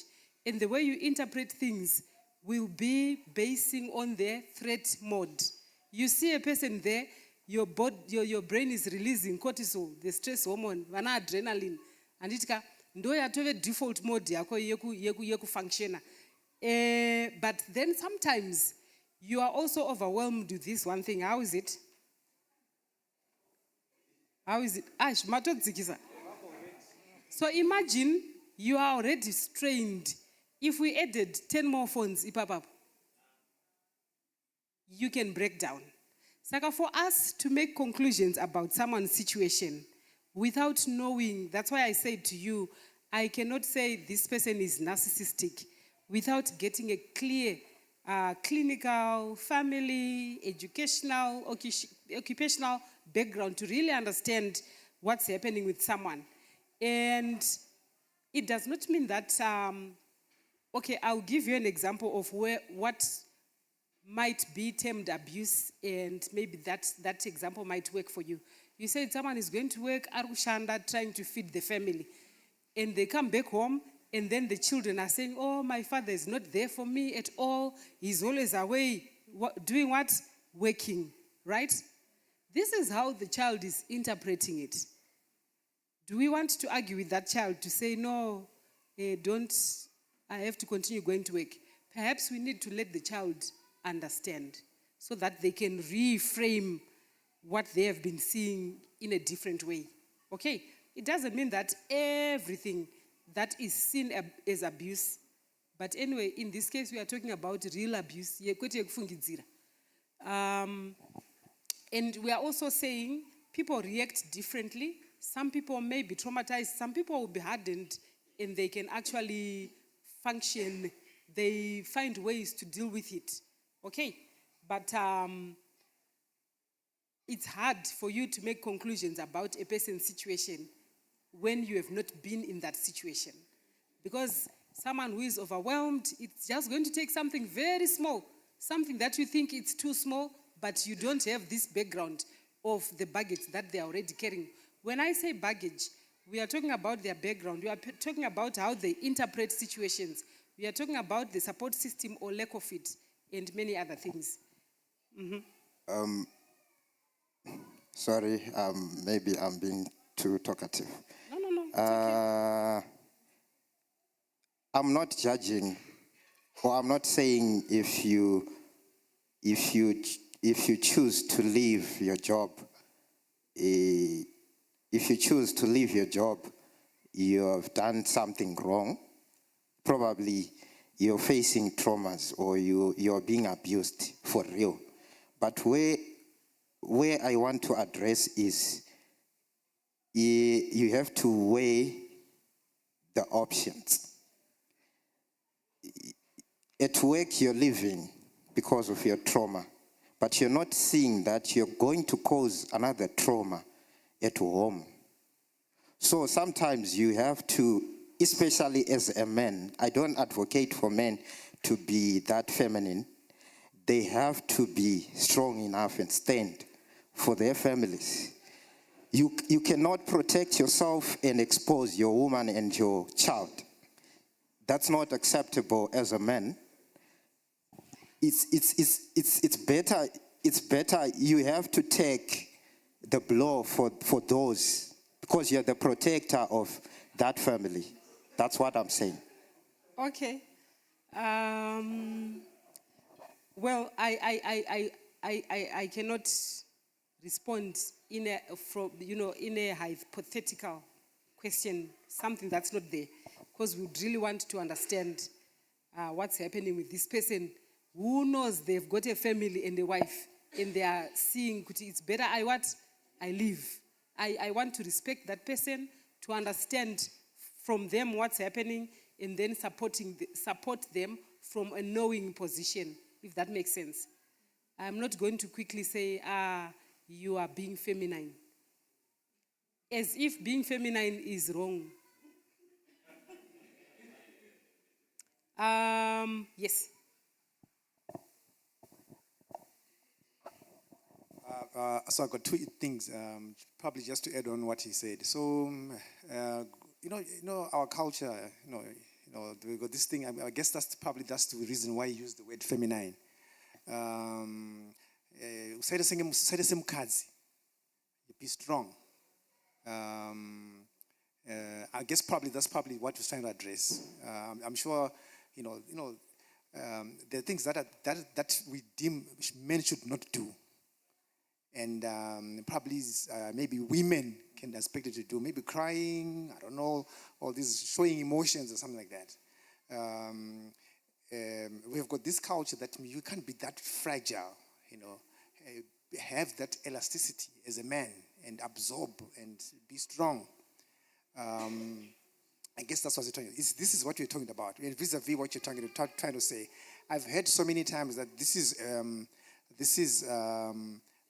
And the way you interpret things will be basing on their threat mode. You see a person there, your brain is releasing cortisol, the stress hormone, adrenaline. And it can do default mode yeku function. But then sometimes you are also overwhelmed with this one thing. How is it? How is it? So imagine you are already strained. If we added 10 more phones, you can break down. So for us to make conclusions about someone's situation without knowing, that's why I said to you, I cannot say this person is narcissistic without getting a clear clinical, family, educational, occupational background to really understand what's happening with someone. And it does not mean that, okay, I'll give you an example of what might be termed abuse, and maybe that example might work for you. You said someone is going to work, Arushanda, trying to feed the family, and they come back home, and then the children are saying, oh, my father is not there for me at all. He's always away. Doing what? Working, right? This is how the child is interpreting it. Do we want to argue with that child to say, no, I have to continue going to work? Perhaps we need to let the child understand so that they can reframe what they have been seeing in a different way. Okay? It doesn't mean that everything that is seen as abuse, but anyway, in this case, we are talking about real abuse. And we are also saying people react differently. Some people may be traumatized. Some people will be hardened, and they can actually function. They find ways to deal with it. Okay? But it's hard for you to make conclusions about a person's situation when you have not been in that situation. Because someone who is overwhelmed, it's just going to take something very small, something that you think it's too small, but you don't have this background of the baggage that they are already carrying. When I say baggage, we are talking about their background. We are talking about how they interpret situations. We are talking about the support system or lack of it, and many other things. Mm-hmm. Sorry, maybe I'm being too talkative. No. It's okay. I'm not judging, or I'm not saying if you choose to leave your job, you have done something wrong. Probably you're facing traumas or you're being abused for real. But where I want to address is you have to weigh the options. At work, you're living because of your trauma, but you're not seeing that you're going to cause another trauma at home. So sometimes you have to, especially as a man, I don't advocate for men to be that feminine. They have to be strong enough and stand for their families. You cannot protect yourself and expose your woman and your child. That's not acceptable as a man. It's better you have to take the blow for those, because you're the protector of that family. That's what I'm saying. Okay. Well, I cannot respond in a hypothetical question, something that's not there, because we really want to understand what's happening with this person. Who knows they've got a family and a wife, and they are seeing it's better I leave. I want to respect that person, to understand from them what's happening, and then support them from a knowing position, if that makes sense. I'm not going to quickly say, you are being feminine. As if being feminine is wrong. Yes. So I've got two things, probably just to add on what he said. So, our culture, we got this thing. I guess that's the reason why he used the word feminine. Be strong. I guess that's probably what he's trying to address. I'm sure, there are things that we deem men should not do. And probably maybe women can be expected to do, maybe crying, I don't know, all these showing emotions or something like that. We've got this culture that you can't be that fragile, have that elasticity as a man and absorb and be strong. I guess that's what you're talking about. This is what you're talking about. Vis-a-vis what you're trying to say. I've heard so many times that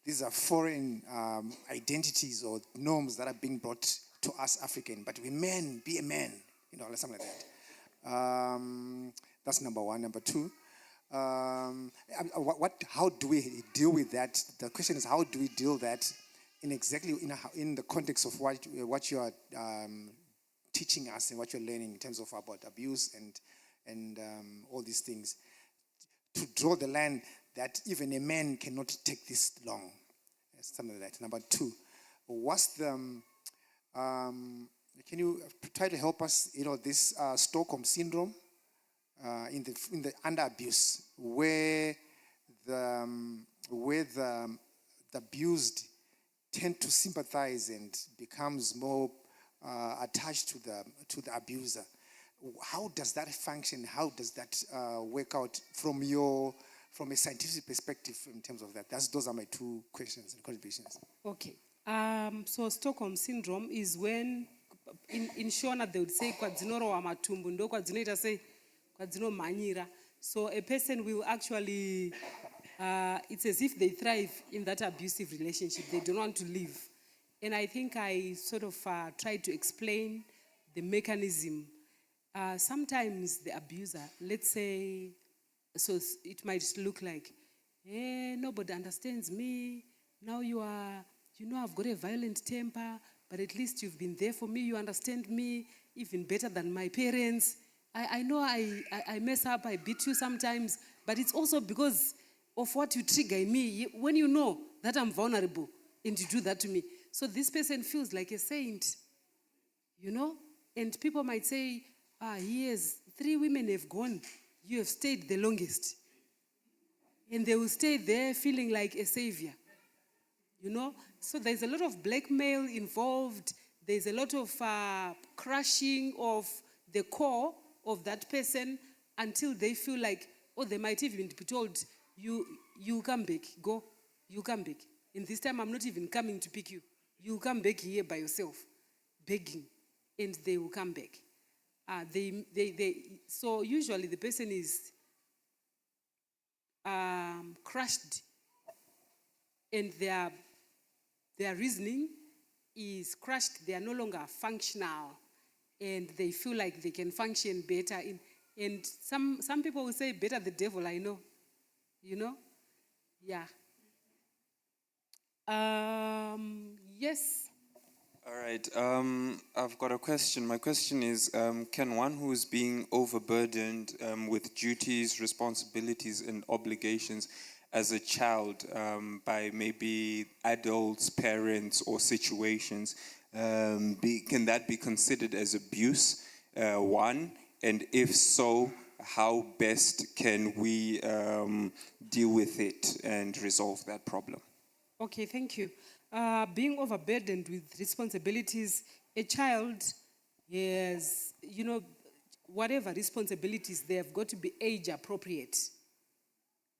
these are foreign identities or norms that are being brought to us African. But we men, be a man, something like that. That's number one. Number two, how do we deal with that? The question is, how do we deal with that in the context of what you are teaching us and what you're learning in terms of about abuse and all these things, to draw the line that even a man cannot take this long, something like that. Number two, what's the can you try to help us? This Stockholm syndrome in the under abuse, where the abused tend to sympathize and becomes more attached to the abuser. How does that function? How does that work out from a scientific perspective in terms of that? Those are my two questions and contributions. Okay. So Stockholm syndrome is when, in Shona, they would say, kwadzinorowa matumbu, ndo kwadzinoita sei, kwadzinomhanyira. So a person will actually, it's as if they thrive in that abusive relationship. They don't want to leave. And I think I sort of tried to explain the mechanism. Sometimes the abuser, let's say, so it might look like, nobody understands me. Now I've got a violent temper, but at least you've been there for me. You understand me even better than my parents. I know I mess up, I beat you sometimes, but it's also because of what you trigger in me. When you know that I'm vulnerable and you do that to me. So this person feels like a saint, and people might say, yes, 3 women have gone. You have stayed the longest. And they will stay there feeling like a savior. So there's a lot of blackmail involved. there's a lot of crushing of the core of that person until they feel like, or they might even be told, you come back, go, you come back. And this time I'm not even coming to pick you. You come back here by yourself, begging, and they will come back. So usually the person is crushed, and their reasoning is crushed. They are no longer functional, and they feel like they can function better. And some people will say, better the devil, I know. You know? Yeah. Yes. All right. I've got a question. My question is, can one who is being overburdened with duties, responsibilities, and obligations as a child by maybe adults, parents, or situations, can that be considered as abuse? One, and if so, how best can we deal with it and resolve that problem? Okay, thank you. Being overburdened with responsibilities, a child has, whatever responsibilities, they have got to be age appropriate,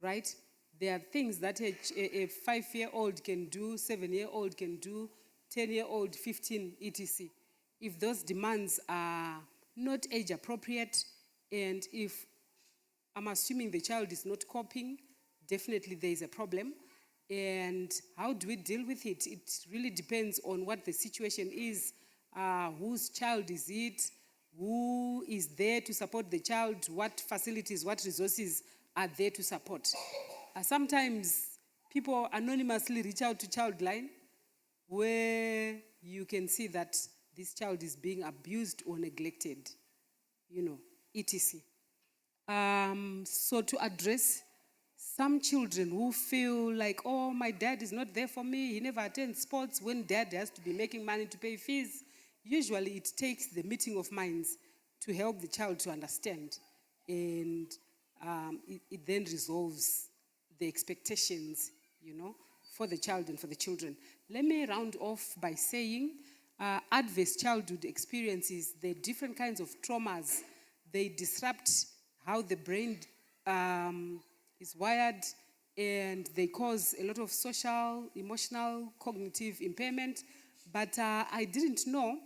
right? There are things that a 5-year-old can do, 7-year-old can do, 10-year-old, 15, etc. If those demands are not age appropriate, and if I'm assuming the child is not coping, definitely there is a problem. And how do we deal with it? It really depends on what the situation is, whose child is it, who is there to support the child, what facilities, what resources are there to support. Sometimes people anonymously reach out to Childline where you can see that this child is being abused or neglected, etc. So to address some children who feel like, oh, my dad is not there for me, he never attends sports, when dad has to be making money to pay fees, usually it takes the meeting of minds to help the child to understand. And it then resolves the expectations, for the child and for the children. Let me round off by saying adverse childhood experiences, the different kinds of traumas, they disrupt how the brain is wired, and they cause a lot of social, emotional, cognitive impairment. But I didn't know,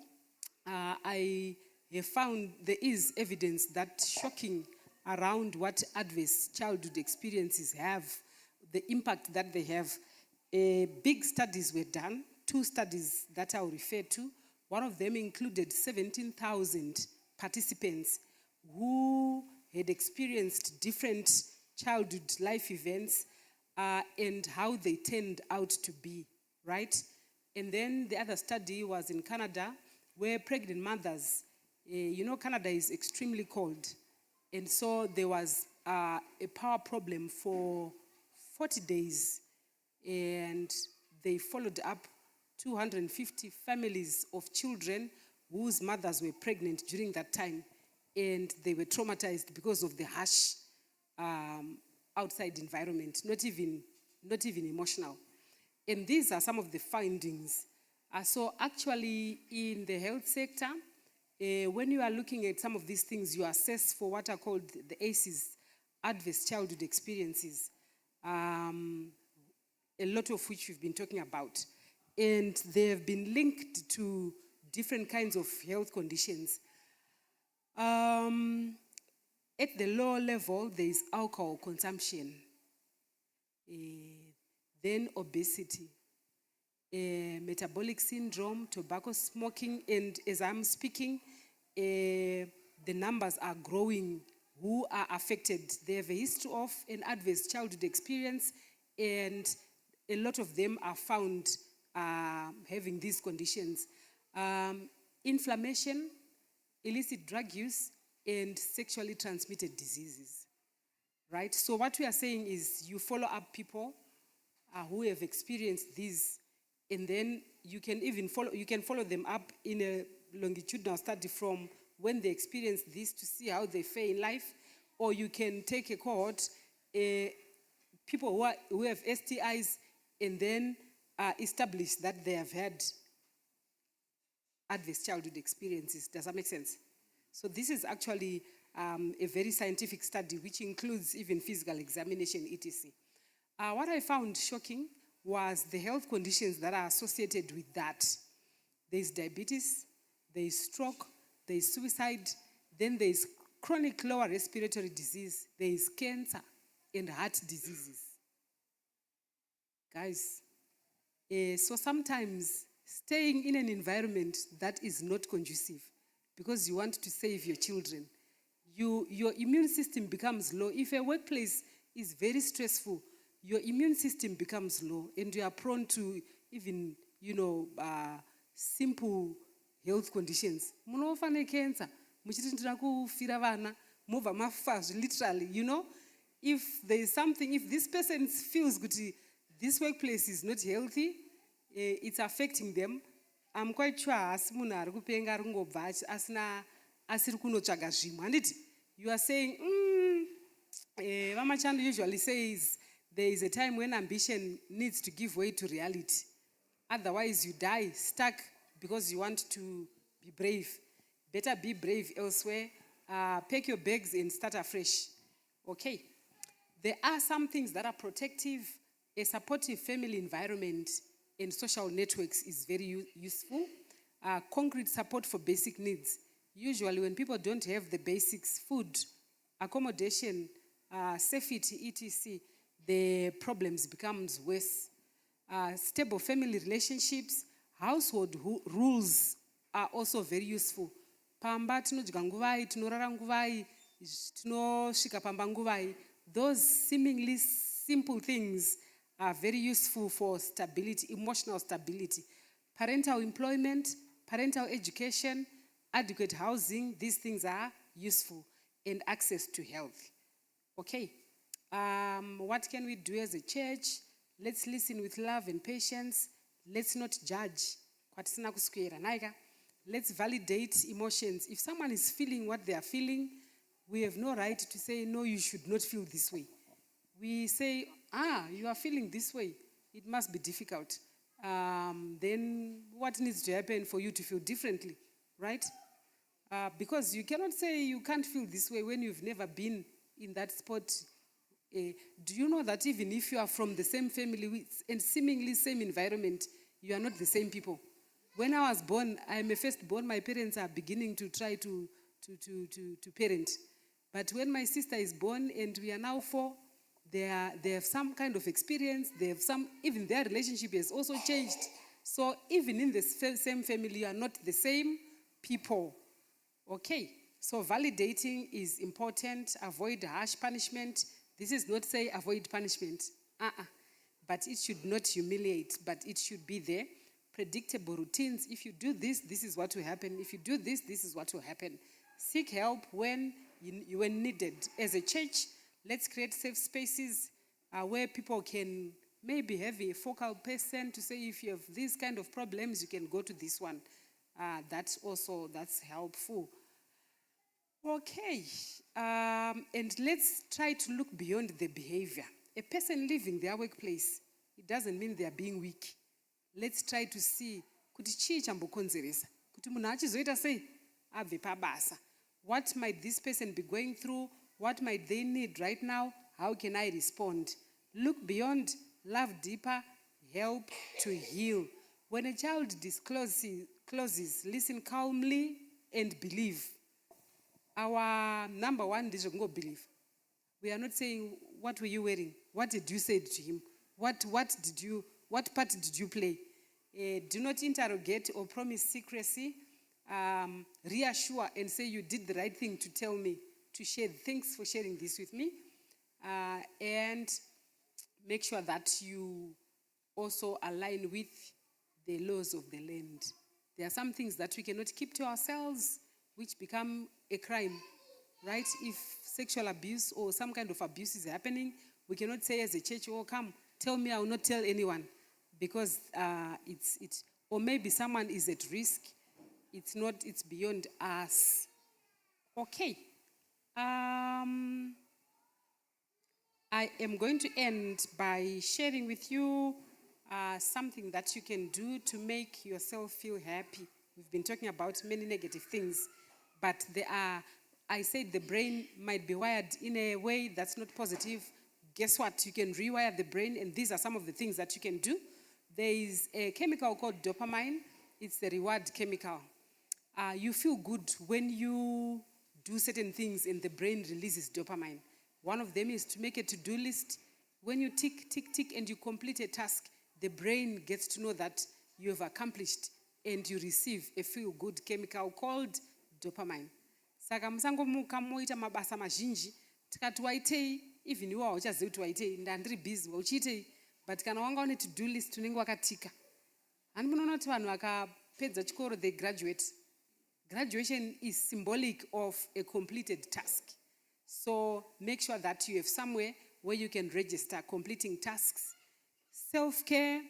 I have found there is evidence that shocking around what adverse childhood experiences have, the impact that they have. Big studies were done, 2 studies that I'll refer to. One of them included 17,000 participants who had experienced different childhood life events and how they turned out to be, right? And then the other study was in Canada, where pregnant mothers, Canada is extremely cold. And so there was a power problem for 40 days. And they followed up 250 families of children whose mothers were pregnant during that time. And they were traumatized because of the harsh outside environment, not even emotional. And these are some of the findings. So actually in the health sector, when you are looking at some of these things, you assess for what are called the ACEs, adverse childhood experiences, a lot of which we've been talking about. And they have been linked to different kinds of health conditions. At the lower level, there is alcohol consumption, then obesity, metabolic syndrome, tobacco smoking, and as I'm speaking, the numbers are growing who are affected. They have a history of an adverse childhood experience, and a lot of them are found having these conditions. Inflammation, illicit drug use, and sexually transmitted diseases, right? So what we are saying is you follow up people who have experienced these, and then you can follow them up in a longitudinal study from when they experience this to see how they fare in life, or you can take a cohort, people who have STIs, and then establish that they have had adverse childhood experiences. Does that make sense? So this is actually a very scientific study which includes even physical examination, etc. What I found shocking was the health conditions that are associated with that. There's diabetes, there's stroke, there's suicide, then there's chronic lower respiratory disease, there's cancer and heart diseases. Guys, so sometimes staying in an environment that is not conducive because you want to save your children, your immune system becomes low. If a workplace is very stressful, your immune system becomes low and you are prone to even, simple health conditions. Munofane cancer, muchitindira kufira vana, mova mafa, literally, if there is something, if this person feels good, this workplace is not healthy, it's affecting them. I'm quite sure asmuna arikupenga arikungobva asina asiri kunotsvaga zvimwe handiti. You are saying, Vamachando usually says there is a time when ambition needs to give way to reality. Otherwise you die stuck because you want to be brave. Better be brave elsewhere. Pack your bags and start afresh. Okay. There are some things that are protective. A supportive family environment and social networks is very useful. Concrete support for basic needs. Usually when people don't have the basics, food, accommodation, safety, etc., the problems becomes worse. Stable family relationships, household rules are also very useful. Pamba tinodya nguvai, tinorara nguvai, tinosvika pamba nguvai. Those seemingly simple things are very useful for stability, emotional stability. Parental employment, parental education, adequate housing, these things are useful, and access to health. Okay. What can we do as a church? Let's listen with love and patience. Let's not judge. Let's validate emotions. If someone is feeling what they are feeling, we have no right to say, no, you should not feel this way. We say, you are feeling this way. It must be difficult. Then what needs to happen for you to feel differently, right? Because you cannot say you can't feel this way when you've never been in that spot. Do you know that even if you are from the same family and seemingly same environment, you are not the same people? When I was born, I'm a firstborn. My parents are beginning to try to parent. But when my sister is born and we are now 4, they have some kind of experience. They have even their relationship has also changed. So even in the same family, you are not the same people. Okay, so validating is important. Avoid harsh punishment. This is not say avoid punishment. But it should not humiliate, but it should be there. Predictable routines. If you do this, this is what will happen. If you do this, this is what will happen. Seek help when needed. As a church, let's create safe spaces where people can maybe have a focal person to say if you have these kind of problems, you can go to this one. That's helpful. Okay, and let's try to look beyond the behavior. A person leaving their workplace, it doesn't mean they are being weak. Let's try to see, kuti chii chambokonzeresa? Kuti munhu achizoita sei? Abve pabasa. What might this person be going through? What might they need right now? How can I respond? Look beyond, love deeper, help to heal. When a child discloses, listen calmly and believe. Our number one is to believe. We are not saying, what were you wearing? What did you say to him? What part did you play? Do not interrogate or promise secrecy. Reassure and say you did the right thing to tell me, to share. Thanks for sharing this with me. And make sure that you also align with the laws of the land. There are some things that we cannot keep to ourselves, which become a crime, right? If sexual abuse or some kind of abuse is happening, we cannot say as a church, oh, come, tell me, I will not tell anyone, because or maybe someone is at risk. It's beyond us. Okay. I am going to end by sharing with you something that you can do to make yourself feel happy We've been talking about many negative things, but I said the brain might be wired in a way that's not positive. Guess what? You can rewire the brain, and these are some of the things that you can do. There is a chemical called dopamine. It's the reward chemical. You feel good when you do certain things and the brain releases dopamine. One of them is to make a to-do list. When you tick, tick, tick, and you complete a task, the brain gets to know that you have accomplished and you receive a feel-good chemical called dopamine. Saka musangomuka moita mabasa mazhinji, tikati waitei, even iwe hauchazivi kuti waitei, ndandiri busy, uchiitei, but kana wanga une to-do list unenge wakatika. Hani munoona kuti vanhu vakapedza chikoro they graduate. Graduation is symbolic of a completed task. So make sure that you have somewhere where you can register completing tasks. Self-care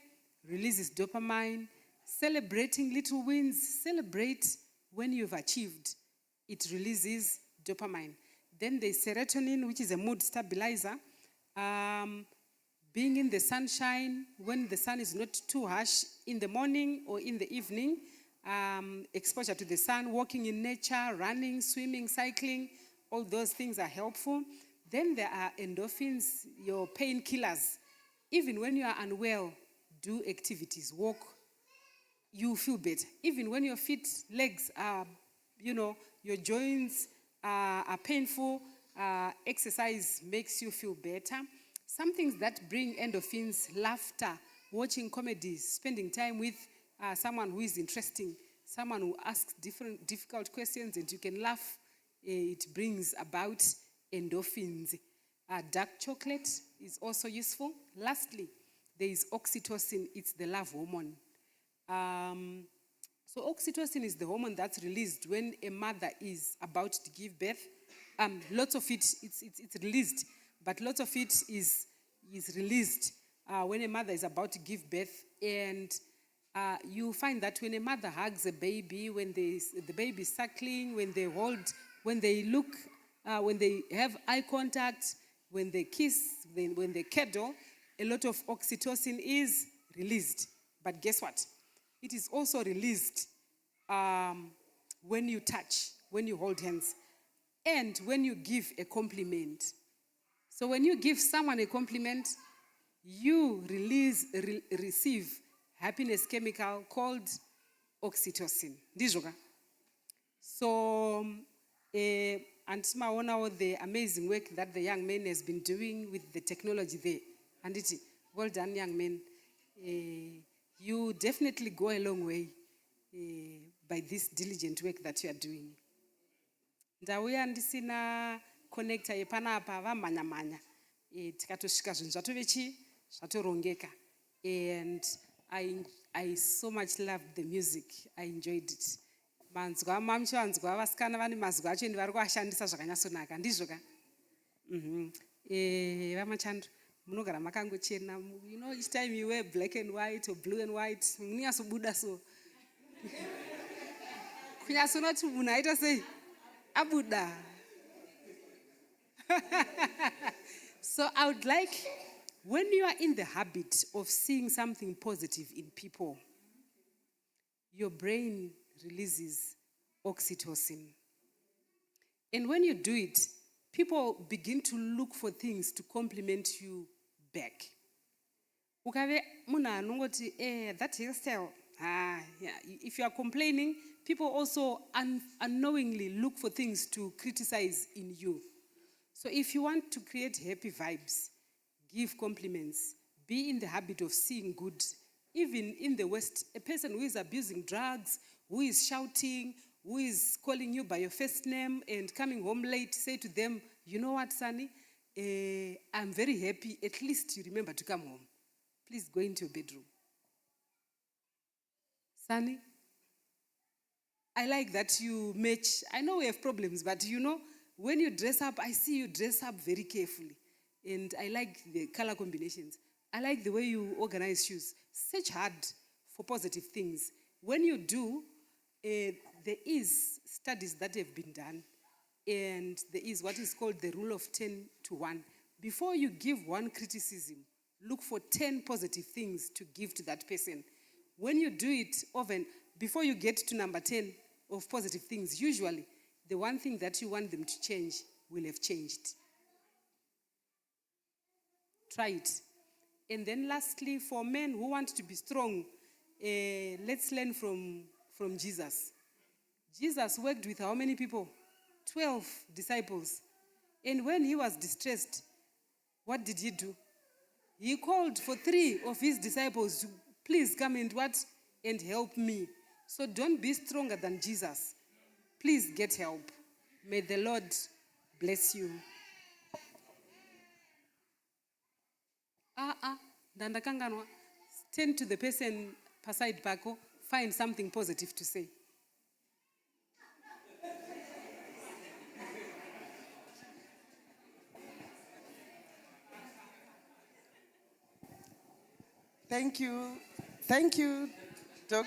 releases dopamine. Celebrating little wins. Celebrate when you've achieved. It releases dopamine. Then there's serotonin, which is a mood stabilizer. Being in the sunshine when the sun is not too harsh in the morning or in the evening. Exposure to the sun, walking in nature, running, swimming, cycling, all those things are helpful. Then there are endorphins, your painkillers. Even when you are unwell, do activities, walk, you feel better. Even when your feet, legs are, your joints are painful, exercise makes you feel better. Some things that bring endorphins, laughter, watching comedies, spending time with someone who is interesting, someone who asks difficult questions and you can laugh, it brings about endorphins. Dark chocolate is also useful. Lastly, there is oxytocin. It's the love hormone. So oxytocin is the hormone that's released when a mother is about to give birth. Lots of it, it's released, but lots of it is released when a mother is about to give birth. And you find that when a mother hugs a baby, when the baby is suckling, when they hold, when they look, when they have eye contact, when they kiss, when they cuddle, a lot of oxytocin is released. But guess what? It is also released when you touch, when you hold hands, and when you give a compliment. So when you give someone a compliment, you receive happiness chemical called oxytocin. Ndizoka. So, and all the amazing work that the young man has been doing with the technology there. And it's well done, young men. You definitely go a long way by this diligent work that you are doing. Ndauya ndisina connector yepanapa vamanya-manya. Tikatosvika zvinhu zvatovechi zvatorongeka. And I so much loved the music. I enjoyed it. Manzwa mamchivanzwa vasikana vane mazwi acho ndi vari kuashandisa zvakanyatsonaka. Ndizvoka? Vamachando munogara makangochena. You know, each time you wear black and white or blue and white, munyatsobuda so. Kunyatsonoti munhu aita sei? Abuda. So I would like, when you are in the habit of seeing something positive in people, your brain releases oxytocin. And when you do it, people begin to look for things to compliment you back. Ukave munhu anongoti, that hairstyle, yeah. If you are complaining, people also unknowingly look for things to criticize in you. So if you want to create happy vibes, give compliments, be in the habit of seeing good. Even in the West, a person who is abusing drugs, who is shouting, who is calling you by your first name and coming home late, say to them, you know what, Sonny, I'm very happy. At least you remember to come home. Please go into your bedroom. Sonny, I like that you match. I know we have problems, but you know, when you dress up, I see you dress up very carefully. And I like the color combinations. I like the way you organize shoes. Search hard for positive things. When you do, there is studies that have been done. And there is what is called the rule of 10 to 1. Before you give one criticism, look for 10 positive things to give to that person. When you do it often, before you get to number 10 of positive things, usually the one thing that you want them to change will have changed. Try it. And then lastly, for men who want to be strong, let's learn from Jesus. Jesus worked with how many people? 12 disciples. And when he was distressed, what did he do? He called for 3 of his disciples to please come and what? And help me. So don't be stronger than Jesus. Please get help. May the Lord bless you. Dandakanganwa. Turn to the person beside Bako. Find something positive to say. Thank you. Thank you,